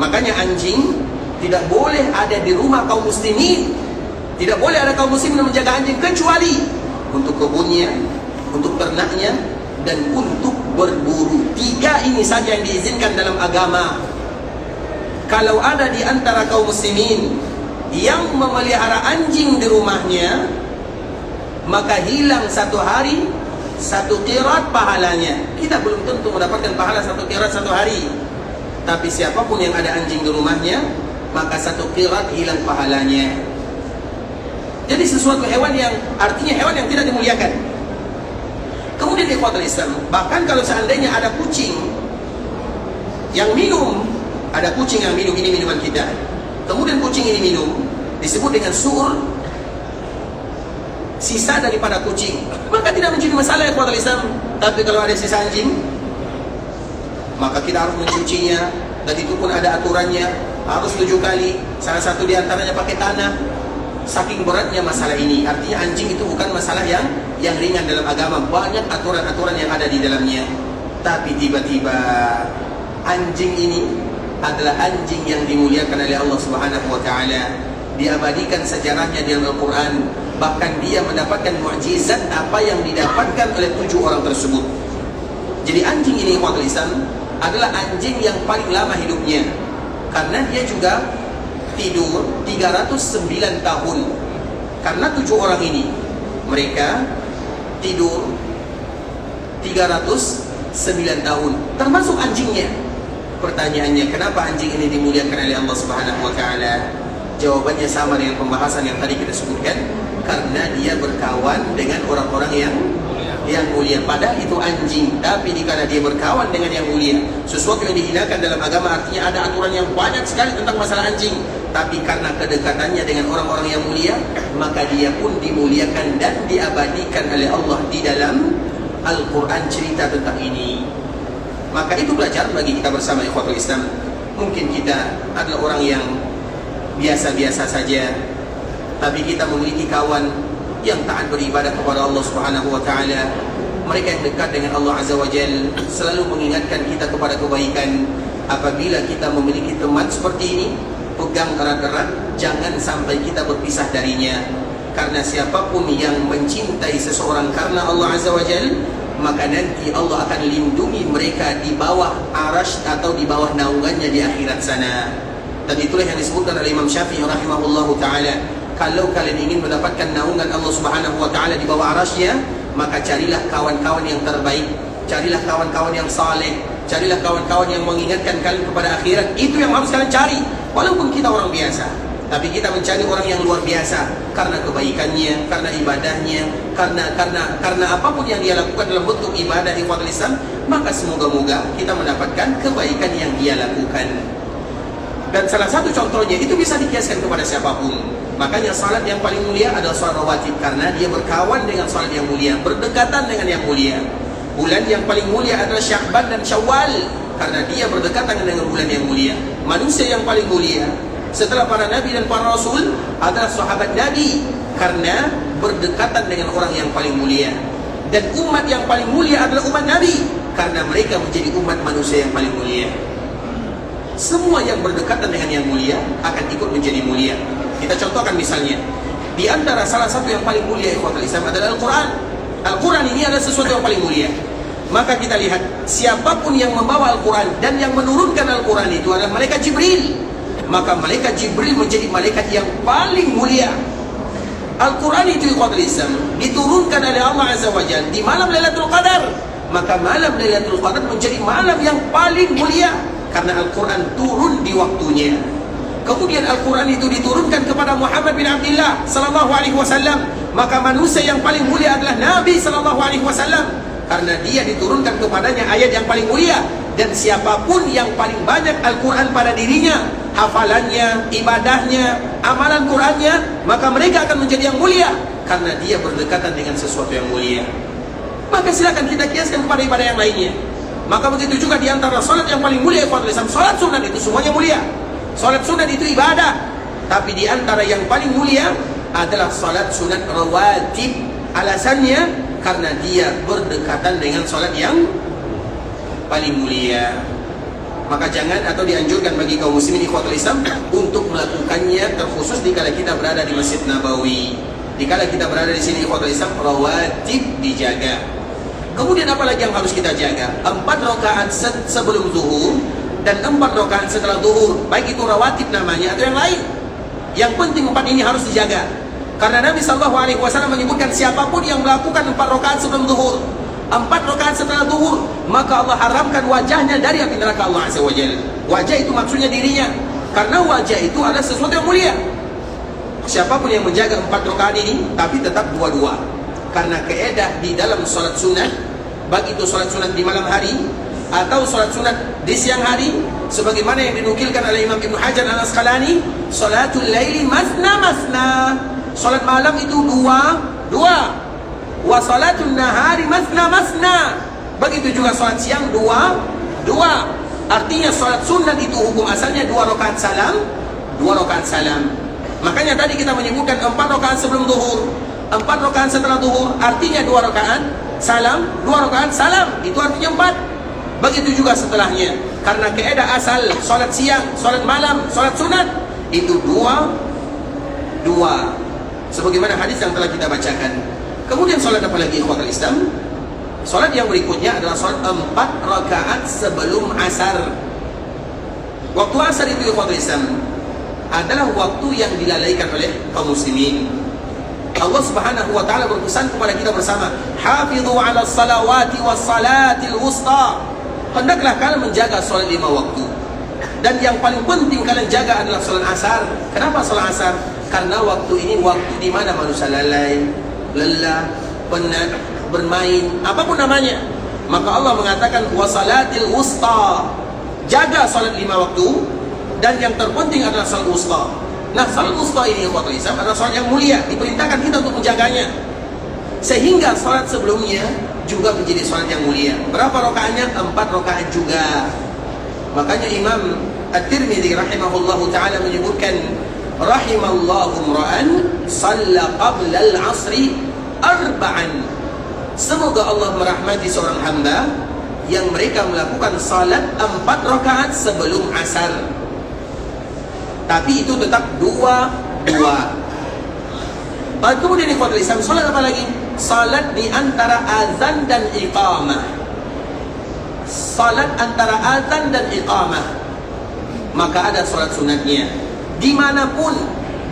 Makanya anjing tidak boleh ada di rumah kaum muslimin. Tidak boleh ada kaum muslimin yang menjaga anjing kecuali untuk kebunnya, untuk ternaknya, dan untuk berburu. 3 ini saja yang diizinkan dalam agama. Kalau ada di antara kaum muslimin yang memelihara anjing di rumahnya, maka hilang 1 hari 1 qirat pahalanya. Kita belum tentu mendapatkan pahala 1 qirat 1 hari. Tapi siapapun yang ada anjing di rumahnya, maka 1 qirat hilang pahalanya. Jadi sesuatu hewan yang artinya hewan yang tidak dimuliakan. Kemudian ikhwatul Islam, bahkan kalau seandainya ada kucing yang minum Ada kucing yang minum ini minuman kita, kemudian kucing ini minum, disebut dengan su'ur, sisa daripada kucing, maka tidak menjadi masalah ya kuatal Islam. Tapi kalau ada sisa anjing, maka kita harus mencucinya, dan itu pun ada aturannya, harus 7 kali, salah satu diantaranya pakai tanah. Saking beratnya masalah ini. Artinya anjing itu bukan masalah yang ringan dalam agama. Banyak aturan-aturan yang ada di dalamnya. Tapi tiba-tiba anjing ini adalah anjing yang dimuliakan oleh Allah Subhanahu wa taala. Diabadikan sejarahnya di Al-Qur'an. Bahkan dia mendapatkan mukjizat apa yang didapatkan oleh 7 orang tersebut. Jadi anjing ini umat Islam adalah anjing yang paling lama hidupnya. Karena dia juga tidur 309 tahun. Karena 7 orang ini, mereka tidur 309 tahun, termasuk anjingnya. Pertanyaannya, kenapa anjing ini dimuliakan oleh Allah Subhanahu wa taala? Jawabannya sama dengan pembahasan yang tadi kita sebutkan, karena dia berkawan dengan orang-orang yang mulia. Padahal itu anjing, tapi dikala dia berkawan dengan yang mulia, sesuatu yang dihinakan dalam agama, artinya ada aturan yang banyak sekali tentang masalah anjing. Tapi karena kedekatannya dengan orang-orang yang mulia, maka dia pun dimuliakan dan diabadikan oleh Allah di dalam Al-Quran cerita tentang ini. Maka itu pelajaran bagi kita bersama ikhwatul Islam. Mungkin kita adalah orang yang biasa-biasa saja, tapi kita memiliki kawan yang taat beribadah kepada Allah Subhanahu wa taala. Mereka yang dekat dengan Allah Azza wa Jalla selalu mengingatkan kita kepada kebaikan. Apabila kita memiliki teman seperti ini, pegang erat-erat, jangan sampai kita berpisah darinya. Karena siapapun yang mencintai seseorang karena Allah Azza wa Jalla, maka nanti Allah akan lindungi mereka di bawah arasy atau di bawah naungannya di akhirat sana. Dan itulah yang disebutkan oleh Imam Syafi'i rahimahullahu taala. Kalau kalian ingin mendapatkan naungan Allah Subhanahu wa taala di bawah arasy-Nya, maka carilah kawan-kawan yang terbaik, carilah kawan-kawan yang saleh, carilah kawan-kawan yang mengingatkan kalian kepada akhirat. Itu yang harus kalian cari. Walaupun kita orang biasa, tapi kita mencari orang yang luar biasa karena kebaikannya, karena ibadahnya, karena apapun yang dia lakukan dalam bentuk ibadah ikhwatul Islam, maka semoga-moga kita mendapatkan kebaikan yang dia lakukan. Dan salah satu contohnya itu bisa dikiaskan kepada siapapun. Makanya salat yang paling mulia adalah salat rawatib, karena dia berkawan dengan salat yang mulia, berdekatan dengan yang mulia. Bulan yang paling mulia adalah Sya'ban dan Syawal, karena dia berdekatan dengan bulan yang mulia. Manusia yang paling mulia setelah para nabi dan para rasul adalah sahabat Nabi, karena berdekatan dengan orang yang paling mulia. Dan umat yang paling mulia adalah umat Nabi, karena mereka menjadi umat manusia yang paling mulia. Semua yang berdekatan dengan yang mulia akan ikut menjadi mulia. Kita contohkan misalnya, di antara salah satu yang paling mulia ikhwatul Islam adalah Al-Quran. Al-Quran ini adalah sesuatu yang paling mulia. Maka kita lihat, siapapun yang membawa Al-Quran dan yang menurunkan Al-Quran itu adalah malaikat Jibril, maka malaikat Jibril menjadi malaikat yang paling mulia. Al-Quran itu ikhwatul Islam diturunkan oleh Allah Azza wa Jalla di malam Lailatul Qadar, maka malam Lailatul Qadar menjadi malam yang paling mulia karena Al-Quran turun di waktunya. Kemudian Al-Quran itu diturunkan kepada Muhammad bin Abdullah sallallahu alaihi wasallam, maka manusia yang paling mulia adalah Nabi sallallahu alaihi wasallam, karena dia diturunkan kepadanya ayat yang paling mulia. Dan siapapun yang paling banyak Al-Quran pada dirinya, hafalannya, ibadahnya, amalan Qurannya, maka mereka akan menjadi yang mulia karena dia berdekatan dengan sesuatu yang mulia. Maka silakan kita kiaskan kepada ibadah yang lainnya. Maka begitu juga di antara salat yang paling mulia ikhwatul Islam, salat sunat itu semuanya mulia. Salat sunat itu ibadah, tapi di antara yang paling mulia adalah salat sunat rawatib. Alasannya karena dia berdekatan dengan salat yang paling mulia. Maka jangan atau dianjurkan bagi kaum muslimin ikhwatul Islam untuk melakukannya, terkhusus dikala kita berada di Masjid Nabawi. Dikala kita berada di sini ikhwatul Islam, rawatib dijaga. Kemudian apa lagi yang harus kita jaga? 4 rakaat sebelum zuhur dan 4 rakaat setelah zuhur, baik itu rawatib namanya atau yang lain. Yang penting 4 ini harus dijaga. Karena Nabi SAW menyebutkan siapapun yang melakukan 4 rakaat sebelum zuhur, 4 rakaat setelah zuhur, maka Allah haramkan wajahnya dari api neraka Allah Azza wa Jalla. Wajah itu maksudnya dirinya, karena wajah itu adalah sesuatu yang mulia. Siapapun yang menjaga 4 rakaat ini, tapi tetap dua-dua. Karena keedah di dalam salat sunat, baik itu salat sunat di malam hari atau salat sunat di siang hari, sebagaimana yang dinukilkan oleh Imam Ibnu Hajar Al-Asqalani, salatul laili masna masna, salat malam itu dua, wa salatul nahari masna masna, begitu juga salat siang dua. Artinya salat sunat itu hukum asalnya 2 rakaat salam. Makanya tadi kita menyebutkan 4 rakaat sebelum zuhur, 4 rakaat setelah zuhur, artinya 2 rakaat salam, 2 rakaat salam, itu artinya 4. Begitu juga setelahnya, karena kaidah asal salat siang, salat malam, salat sunat itu dua. Sebagaimana hadis yang telah kita bacakan. Kemudian salat apa lagi ikhwatul Islam? Salat yang berikutnya adalah salat 4 rakaat sebelum asar. Waktu asar itu ikhwatul Islam adalah waktu yang dilalaikan oleh kaum muslimin. Allah Subhanahu wa taala berpesan kepada kita bersama, "Hafizu 'alas salawati was salatil wusta." Hendaklah kalian menjaga salat 5 waktu. Dan yang paling penting kalian jaga adalah salat asar. Kenapa salat asar? Karena waktu ini waktu di mana manusia lalai, lelah, penat, bermain, apapun namanya. Maka Allah mengatakan wasalatil wusta. Jaga salat 5 waktu, dan yang terpenting adalah salat wusta. Nah, salat wusta ini ikhwatul Islam adalah salat yang mulia, diperintahkan kita untuk menjaganya. Sehingga salat sebelumnya juga menjadi salat yang mulia. Berapa rakaatnya? 4 rakaat juga. Makanya Imam At-Tirmidzi rahimahullahu taala menyebutkan, rahimallahu ra'an shalla qabla al-'asri arba'an. Semoga Allah merahmati seorang hamba yang mereka melakukan salat 4 rakaat sebelum asar. Tapi itu tetap dua. Kemudian ikhwatul Islam, salat apa lagi? Salat di antara azan dan iqamah. Salat antara azan dan iqamah, maka ada salat sunatnya. Dimanapun,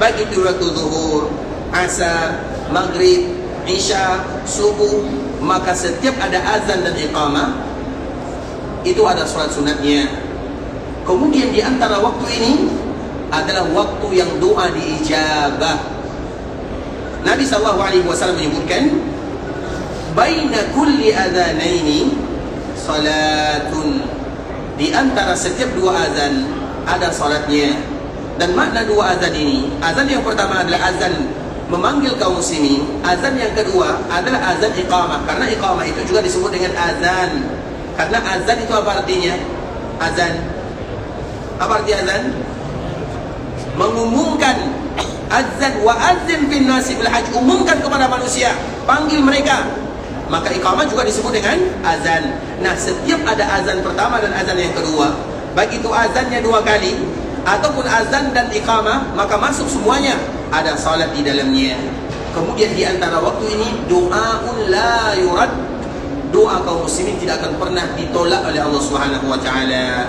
baik itu waktu zuhur, asar, maghrib, isya, subuh, maka setiap ada azan dan iqamah itu ada salat sunatnya. Kemudian di antara waktu ini adalah waktu yang doa diijabah. Nabi SAW menyebutkan, baina kulli adzanaini salatun, di antara setiap 2 azan ada salatnya. Dan makna 2 azan ini, azan yang pertama adalah azan memanggil kaum muslimin, azan yang kedua adalah azan iqamah. Karena iqamah itu juga disebut dengan azan. Karena azan itu apa artinya? Azan. Apa arti azan? Mengumumkan. Azan wa azin bin nasi bil hajj, umumkan kepada manusia, panggil mereka. Maka iqamah juga disebut dengan azan. Nah, setiap ada azan pertama dan azan yang kedua, baik itu azannya 2 kali ataupun azan dan iqamah, maka masuk semuanya, ada salat di dalamnya. Kemudian di antara waktu ini doaun la yurad, doa kaum muslimin tidak akan pernah ditolak oleh Allah Subhanahu wa taala.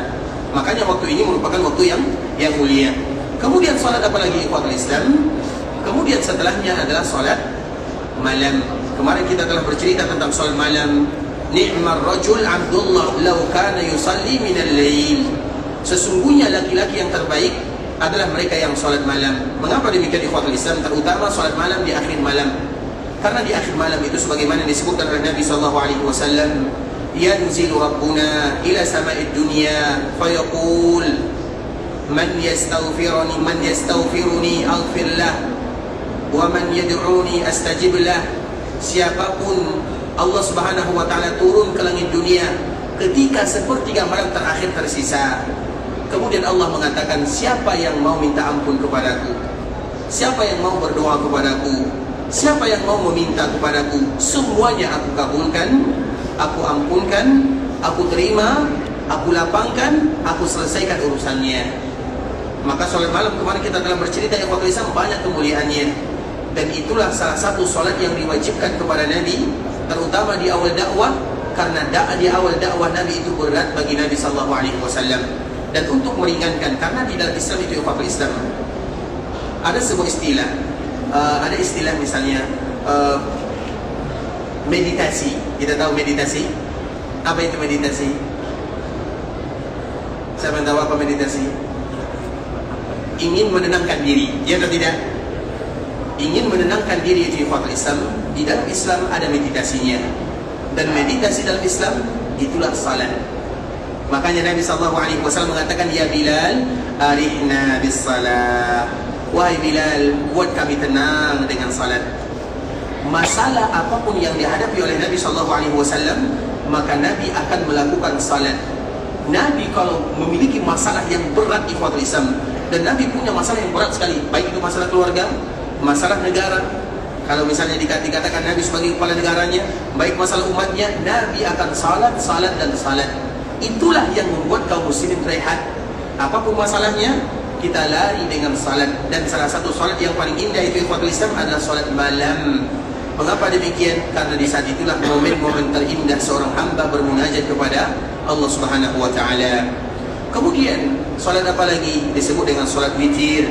Makanya waktu ini merupakan waktu yang mulia. Kemudian salat apa lagi ikhwatul Islam? Kemudian setelahnya adalah salat malam. Kemarin kita telah bercerita tentang salat malam. Ni'mar rajul Abdullah law kana yusalli min al-lail. Sesungguhnya laki-laki yang terbaik adalah mereka yang salat malam. Mengapa demikian ikhwatul Islam? Terutama salat malam di akhir malam. Karena di akhir malam itu sebagaimana disebutkan oleh Nabi sallallahu alaihi wasallam, yanzilu rabbuna ila sama'id dunya fayaqul man yastaghfiruni aghfir lah wa man yad'uni astajib lah. Siapapun Allah Subhanahu wa taala turun ke langit dunia ketika sepertiga malam terakhir tersisa. Kemudian Allah mengatakan, siapa yang mau minta ampun kepadaku, siapa yang mau berdoa kepadaku, siapa yang mau meminta kepadaku, semuanya aku kabulkan, aku ampunkan, aku terima, aku lapangkan, aku selesaikan urusannya. Maka sholat malam kemarin kita telah bercerita yang waktu Islam banyak kemuliaannya. Dan itulah salah satu sholat yang diwajibkan kepada Nabi, terutama di awal dakwah. Karena di awal dakwah Nabi itu berat bagi Nabi SAW. Dan untuk meringankan, karena di dalam Islam itu waktu Islam ada sebuah istilah, ada istilah misalnya meditasi. Kita tahu meditasi. Apa itu meditasi? Siapa yang tahu apa meditasi? Ingin menenangkan diri, ya atau tidak? Ingin menenangkan diri itu ikhwatul Islam. Di dalam Islam ada meditasinya. Dan meditasi dalam Islam itulah salat. Makanya Nabi SAW mengatakan, ya Bilal, arihna bis salah. Wahai Bilal, buat kami tenang dengan salat. Masalah apapun yang dihadapi oleh Nabi SAW, maka Nabi akan melakukan salat. Nabi kalau memiliki masalah yang berat, ikhwatul Islam, dan Nabi punya masalah yang berat sekali, baik itu masalah keluarga, masalah negara. Kalau misalnya dikatakan Nabi sebagai kepala negaranya, baik masalah umatnya, Nabi akan salat, salat dan salat. Itulah yang membuat kaum muslimin rehat. Apapun masalahnya, kita lari dengan salat. Dan salah satu salat yang paling indah itu ikhwatul Islam adalah salat malam. Mengapa demikian? Karena di saat itulah momen-momen terindah seorang hamba bermunajat kepada Allah Subhanahu wa taala. Kemudian salat apa lagi? Disebut dengan salat witir.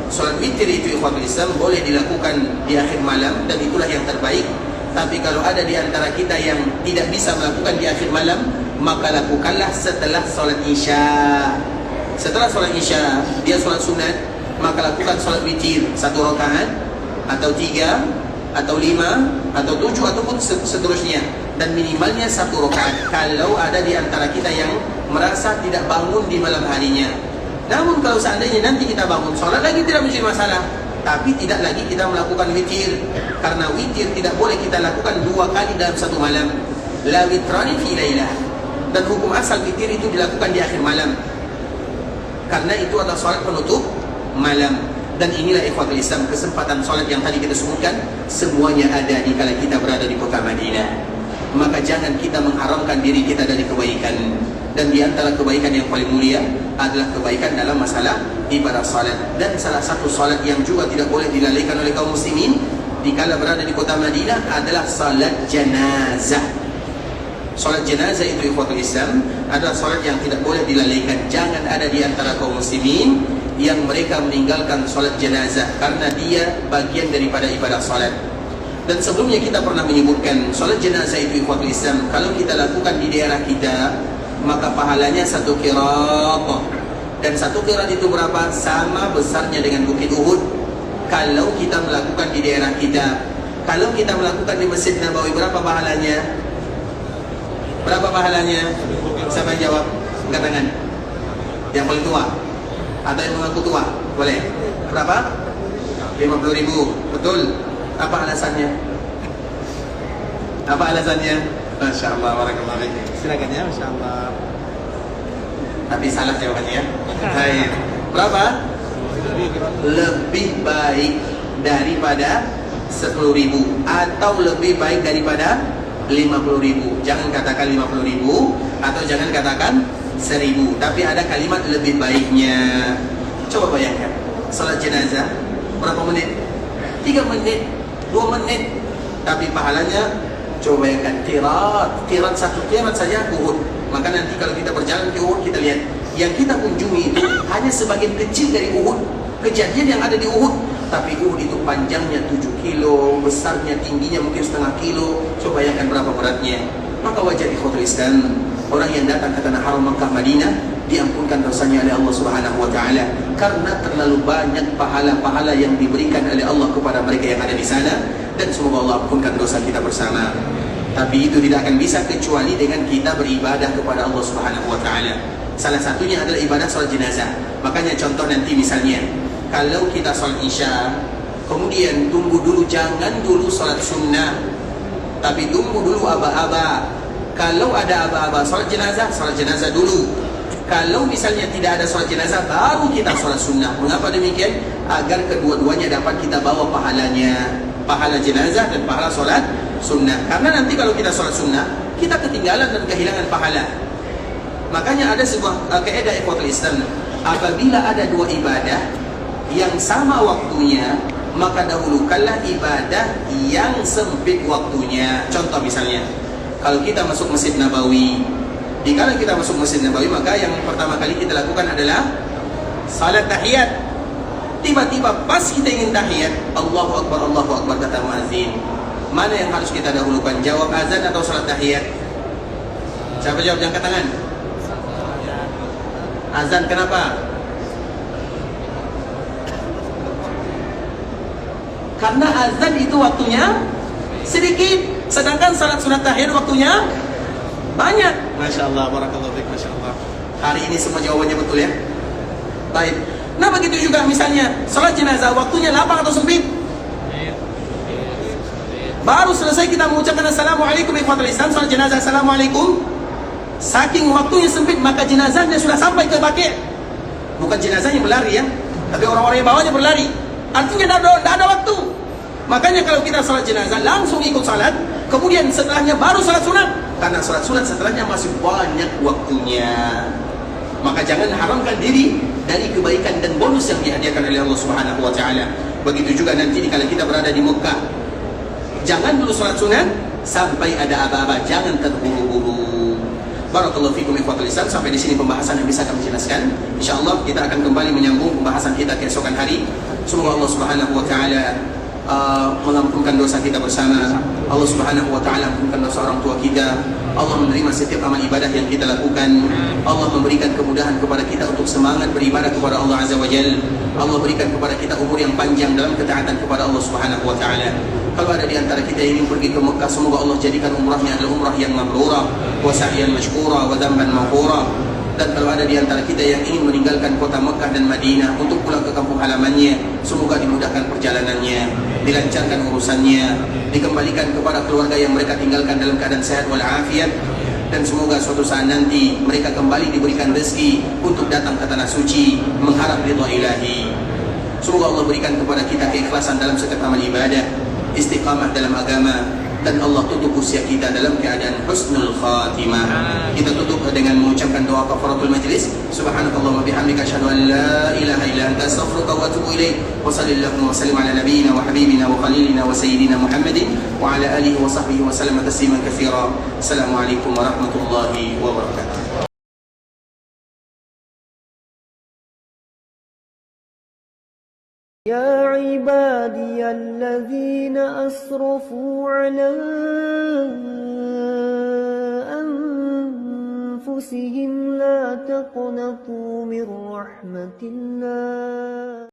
Salat witir itu ikhwatul Islam boleh dilakukan di akhir malam, dan itulah yang terbaik. Tapi kalau ada di antara kita yang tidak bisa melakukan di akhir malam, maka lakukanlah setelah salat isya. Setelah salat isya, dia salat sunat, maka lakukan salat witir 1 rakaat atau 3 atau 5 atau 7 ataupun seterusnya, dan minimalnya 1 rakaat kalau ada di antara kita yang merasa tidak bangun di malam harinya. Namun kalau seandainya nanti kita bangun salat lagi, tidak menjadi masalah, tapi tidak lagi kita melakukan witir, karena witir tidak boleh kita lakukan 2 kali dalam 1 malam. La witrani fi lailah. Dan hukum asal witir itu dilakukan di akhir malam, karena itu adalah salat penutup malam. Dan inilah ikhwatul Islam, kesempatan salat yang tadi kita sebutkan, semuanya ada di kala kita berada di kota Madinah. Maka jangan kita mengharamkan diri kita dari kebaikan. Dan di antara kebaikan yang paling mulia adalah kebaikan dalam masalah ibadah salat. Dan salah satu salat yang juga tidak boleh dilalaikan oleh kaum muslimin di kala berada di kota Madinah adalah salat jenazah. Salat jenazah itu ikhwatul Islam adalah salat yang tidak boleh dilalaikan. Jangan ada di antara kaum muslimin yang mereka meninggalkan salat jenazah, karena dia bagian daripada ibadah salat. Dan sebelumnya kita pernah menyebutkan salat jenazah itu ikhwatul Islam, kalau kita lakukan di daerah kita, maka pahalanya 1 qirat. Dan 1 qirat itu berapa? Sama besarnya dengan Bukit Uhud kalau kita melakukan di daerah kita. Kalau kita melakukan di Masjid Nabawi, berapa pahalanya? Berapa pahalanya? Siapa yang jawab? Angkat tangan. Yang paling tua atau yang mengaku tua? Boleh. Berapa? 50.000. Betul. Apa alasannya? Apa alasannya? Masya Allah, barakallahu fiik. Silakan ya, Masya Allah. Tapi salah jawabannya ya. Baik. Berapa? Lebih baik daripada 10.000 atau lebih baik daripada 50.000. Jangan katakan 50.000 atau jangan katakan 1.000, tapi ada kalimat lebih baiknya. Coba bayangkan, salat jenazah berapa menit? 3 menit, 2 menit, tapi pahalanya coba bayangkan, qirat 1 qirat saja Uhud. Maka nanti kalau kita berjalan ke Uhud, kita lihat yang kita kunjungi itu hanya sebagian kecil dari Uhud, kejadian yang ada di Uhud. Tapi Uhud itu panjangnya 7 kilo, besarnya, tingginya mungkin setengah kilo. Coba bayangkan berapa beratnya. Maka wajar ikhwatul Islam, orang yang datang ke tanah haram Makkah Madinah diampunkan dosanya oleh Allah Subhanahu wa taala, karena terlalu banyak pahala-pahala yang diberikan oleh Allah kepada mereka yang ada di sana. Dan semoga Allah ampunkan dosa kita bersama. Tapi itu tidak akan bisa kecuali dengan kita beribadah kepada Allah Subhanahu wa taala. Salah satunya adalah ibadah salat jenazah. Makanya contoh nanti misalnya, kalau kita salat isya, kemudian tunggu dulu, jangan dulu salat sunnah, tapi tunggu dulu aba-aba. Kalau ada aba-aba salat jenazah dulu. Kalau misalnya tidak ada salat jenazah, baru kita salat sunnah. Mengapa demikian? Agar kedua-duanya dapat kita bawa pahalanya, pahala jenazah dan pahala salat sunnah. Karena nanti kalau kita salat sunnah, kita ketinggalan dan kehilangan pahala. Makanya ada sebuah kaidah ikhwatul Islam, apabila ada 2 ibadah yang sama waktunya, maka dahulukanlah ibadah yang sempit waktunya. Contoh misalnya, kalau kita masuk Masjid Nabawi, dikala kita masuk Masjid Nabawi, maka yang pertama kali kita lakukan adalah salat tahiyat. Tiba-tiba pas kita ingin tahiyat, Allahu Akbar kata muazzin. Mana yang harus kita dahulukan? Jawab azan atau salat tahiyat? Siapa jawab? Angkat tangan. Azan, kenapa? Karena azan itu waktunya sedikit, sedangkan salat sunat tahiyat waktunya banyak. Masya Allah, barakallahu fiik, Masya Allah. Hari ini semua jawabannya betul ya. Baik. Nah begitu juga misalnya salat jenazah, waktunya lapang atau sempit? Baru selesai kita mengucapkan Assalamualaikum ikhwatul Islam, salat jenazah Assalamualaikum. Saking waktunya sempit, maka jenazahnya sudah sampai ke Baqi'. Bukan jenazahnya berlari ya, tapi orang-orang yang bawanya berlari. Artinya tidak ada waktu. Makanya kalau kita salat jenazah langsung ikut salat, kemudian setelahnya baru salat sunat. Karena salat sunat setelahnya masih banyak waktunya. Maka jangan haramkan diri dari kebaikan dan bonus yang dihadiahkan oleh Allah Subhanahu wa taala. Begitu juga nanti kalau kita berada di Mekah. Jangan dulu salat sunat sampai ada aba-aba, jangan terburu-buru. Barakallahu fikum ikhwatul Islam. Sampai di sini pembahasan yang bisa kami jelaskan. Insyaallah kita akan kembali menyambung pembahasan kita keesokan hari. Semoga Allah Subhanahu wa taala mengampunkan dosa kita bersama. Allah Subhanahu wa taala mengampunkan dosa orang tua kita. Allah menerima setiap amal ibadah yang kita lakukan. Allah memberikan kemudahan kepada kita untuk semangat beribadah kepada Allah Azza wa Jalla. Allah berikan kepada kita umur yang panjang dalam ketaatan kepada Allah Subhanahu wa taala. Kalau ada di antara kita yang ingin pergi ke Mekah, semoga Allah jadikan umrahnya adalah umrah yang mabrurah, wa sa'yan mashkura, wa dhanban maghfura. Dan kalau ada di antara kita yang ingin meninggalkan kota Mekah dan Madinah untuk pulang ke kampung halamannya, semoga dimudahkan perjalanannya, dilancarkan urusannya, dikembalikan kepada keluarga yang mereka tinggalkan dalam keadaan sehat walafiat. Dan semoga suatu saat nanti mereka kembali diberikan rezeki untuk datang ke tanah suci mengharap ridha ilahi. Semoga Allah berikan kepada kita keikhlasan dalam setiap amal ibadah, istiqamah dalam agama, dan Allah tutup usia kita dalam keadaan husnul khatimah. Kita tutup dengan mengucapkan doa kafaratul majlis. Subhanakallahumma bihamdika asyhadu an la ilaha illa anta astaghfiruka wa atubu ilaik. Wa sallallahu wa sallim ala nabiyyina wa habibina wa khalilina wa sayyidina Muhammadin wa ala alihi wa sahbihi wa sallam tasliman katsira. Assalamualaikum warahmatullahi wabarakatuh. يا عبادي الذين أسرفوا على أنفسهم لا تقنطوا من رحمة الله